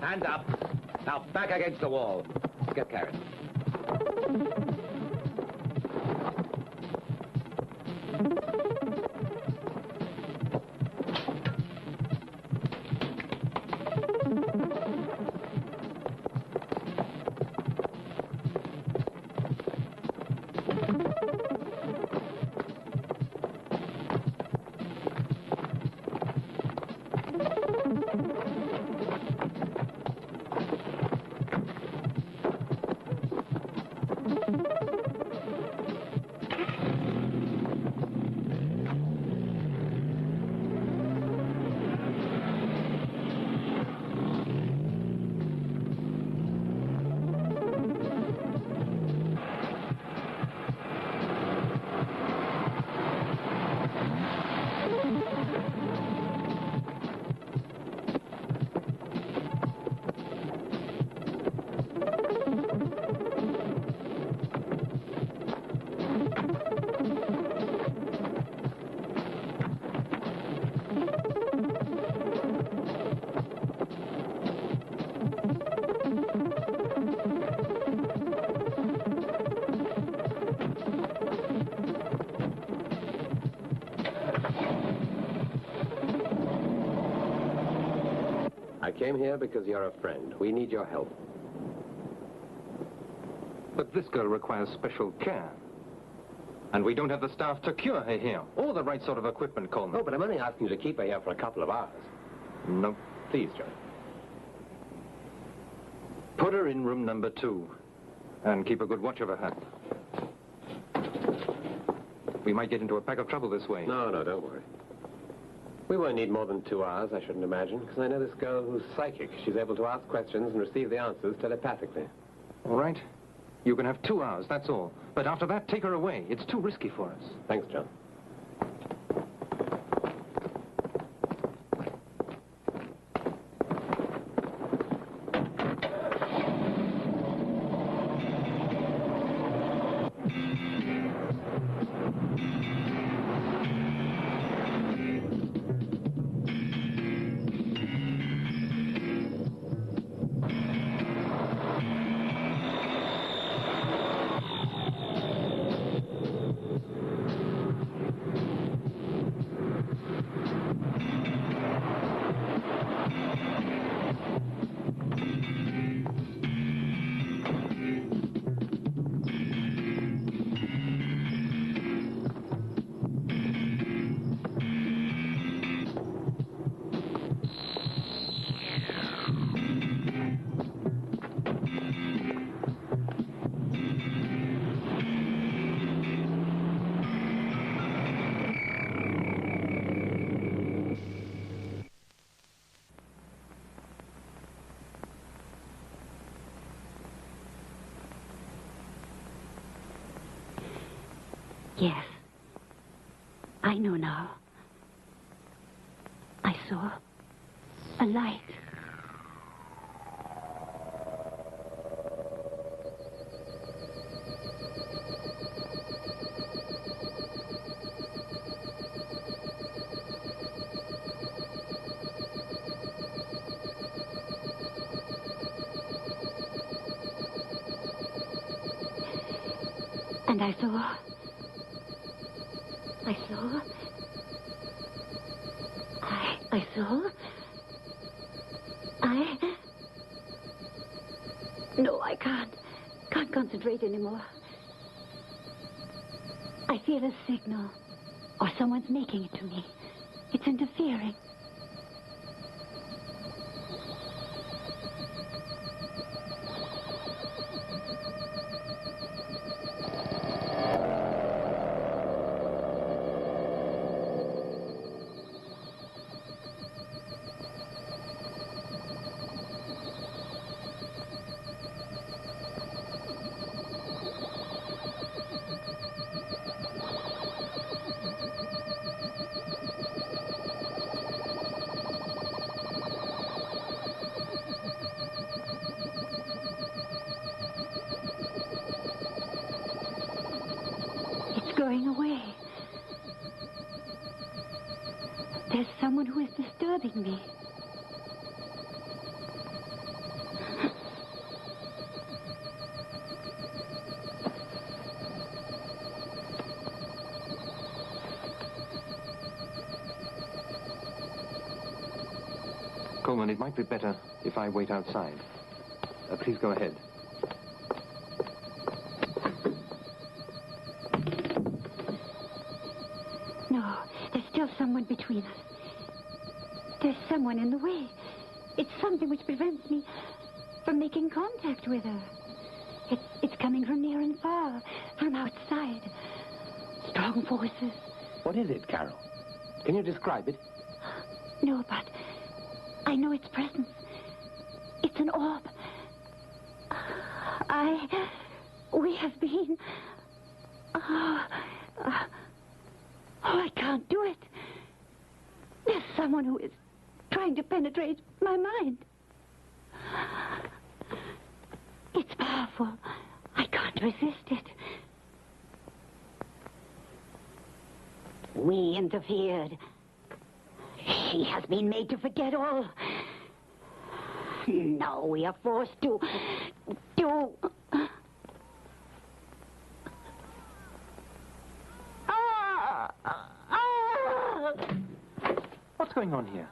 Hands up. Now back against the wall. Get Karen. I came here because you're a friend. We need your help. But this girl requires special care. And we don't have the staff to cure her here, or the right sort of equipment, Coleman. Oh, but I'm only asking you to keep her here for a couple of hours. No, please, John. Put her in room number 2, and keep a good watch over her. We might get into a pack of trouble this way. No, don't worry. We won't need more than 2 hours, I shouldn't imagine, because I know this girl who's psychic. She's able to ask questions and receive the answers telepathically. All right. You can have 2 hours, that's all. But after that, take her away. It's too risky for us. Thanks, John. Yes. I know now. I saw a light. And I saw... No, I can't concentrate anymore. I feel a signal, or someone's making it to me. It's interfering. Going away. There's someone who is disturbing me. Coleman, it might be better if I wait outside. Please go ahead. Someone between us. There's someone in the way. It's something which prevents me from making contact with her. It's coming from near and far, from outside. Strong forces. What is it, Carol? Can you describe it? No, but I know its presence. It's an orb. We have been... I can't do it. There's someone who is trying to penetrate my mind. It's powerful. I can't resist it. We interfered. She has been made to forget all. Now we are forced to... What's going on here?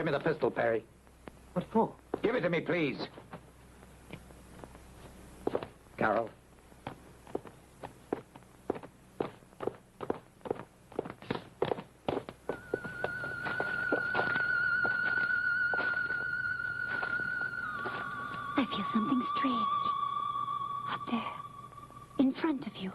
Give me the pistol, Perry. What for? Give it to me, please. Carol. I feel something strange. Up there. In front of you.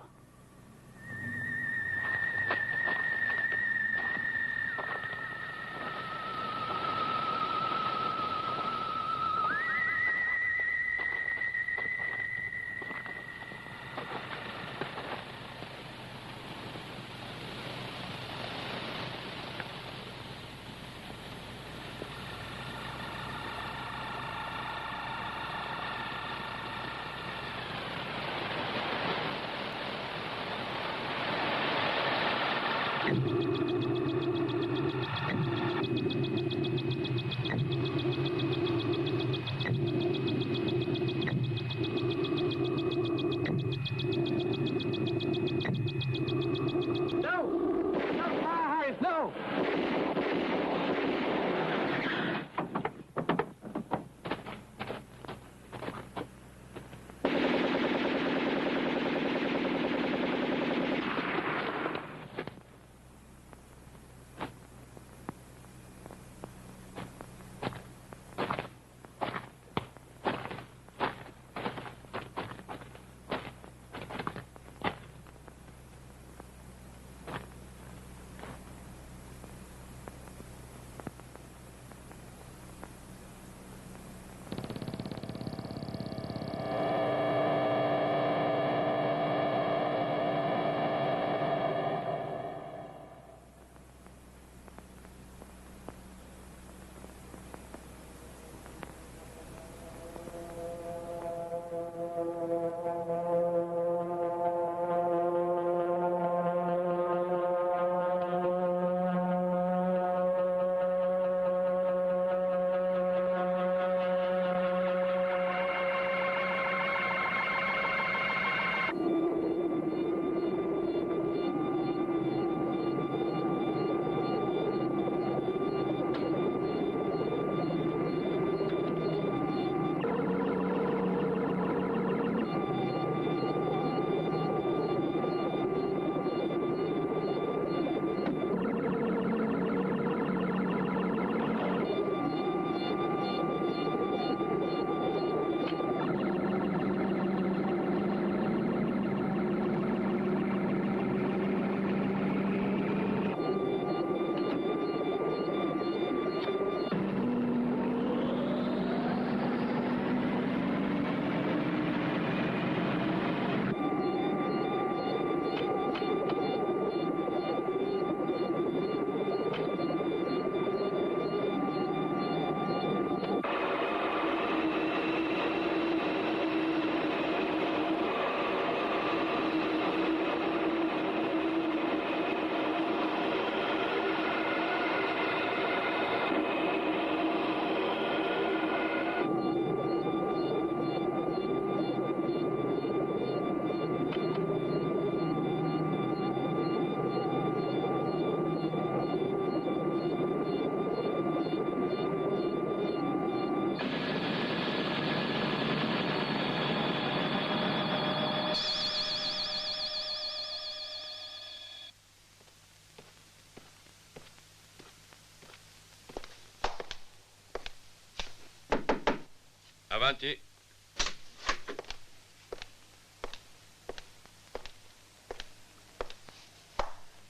Avanti.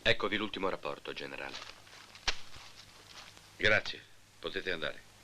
Eccovi l'ultimo rapporto, generale. Grazie. Potete andare.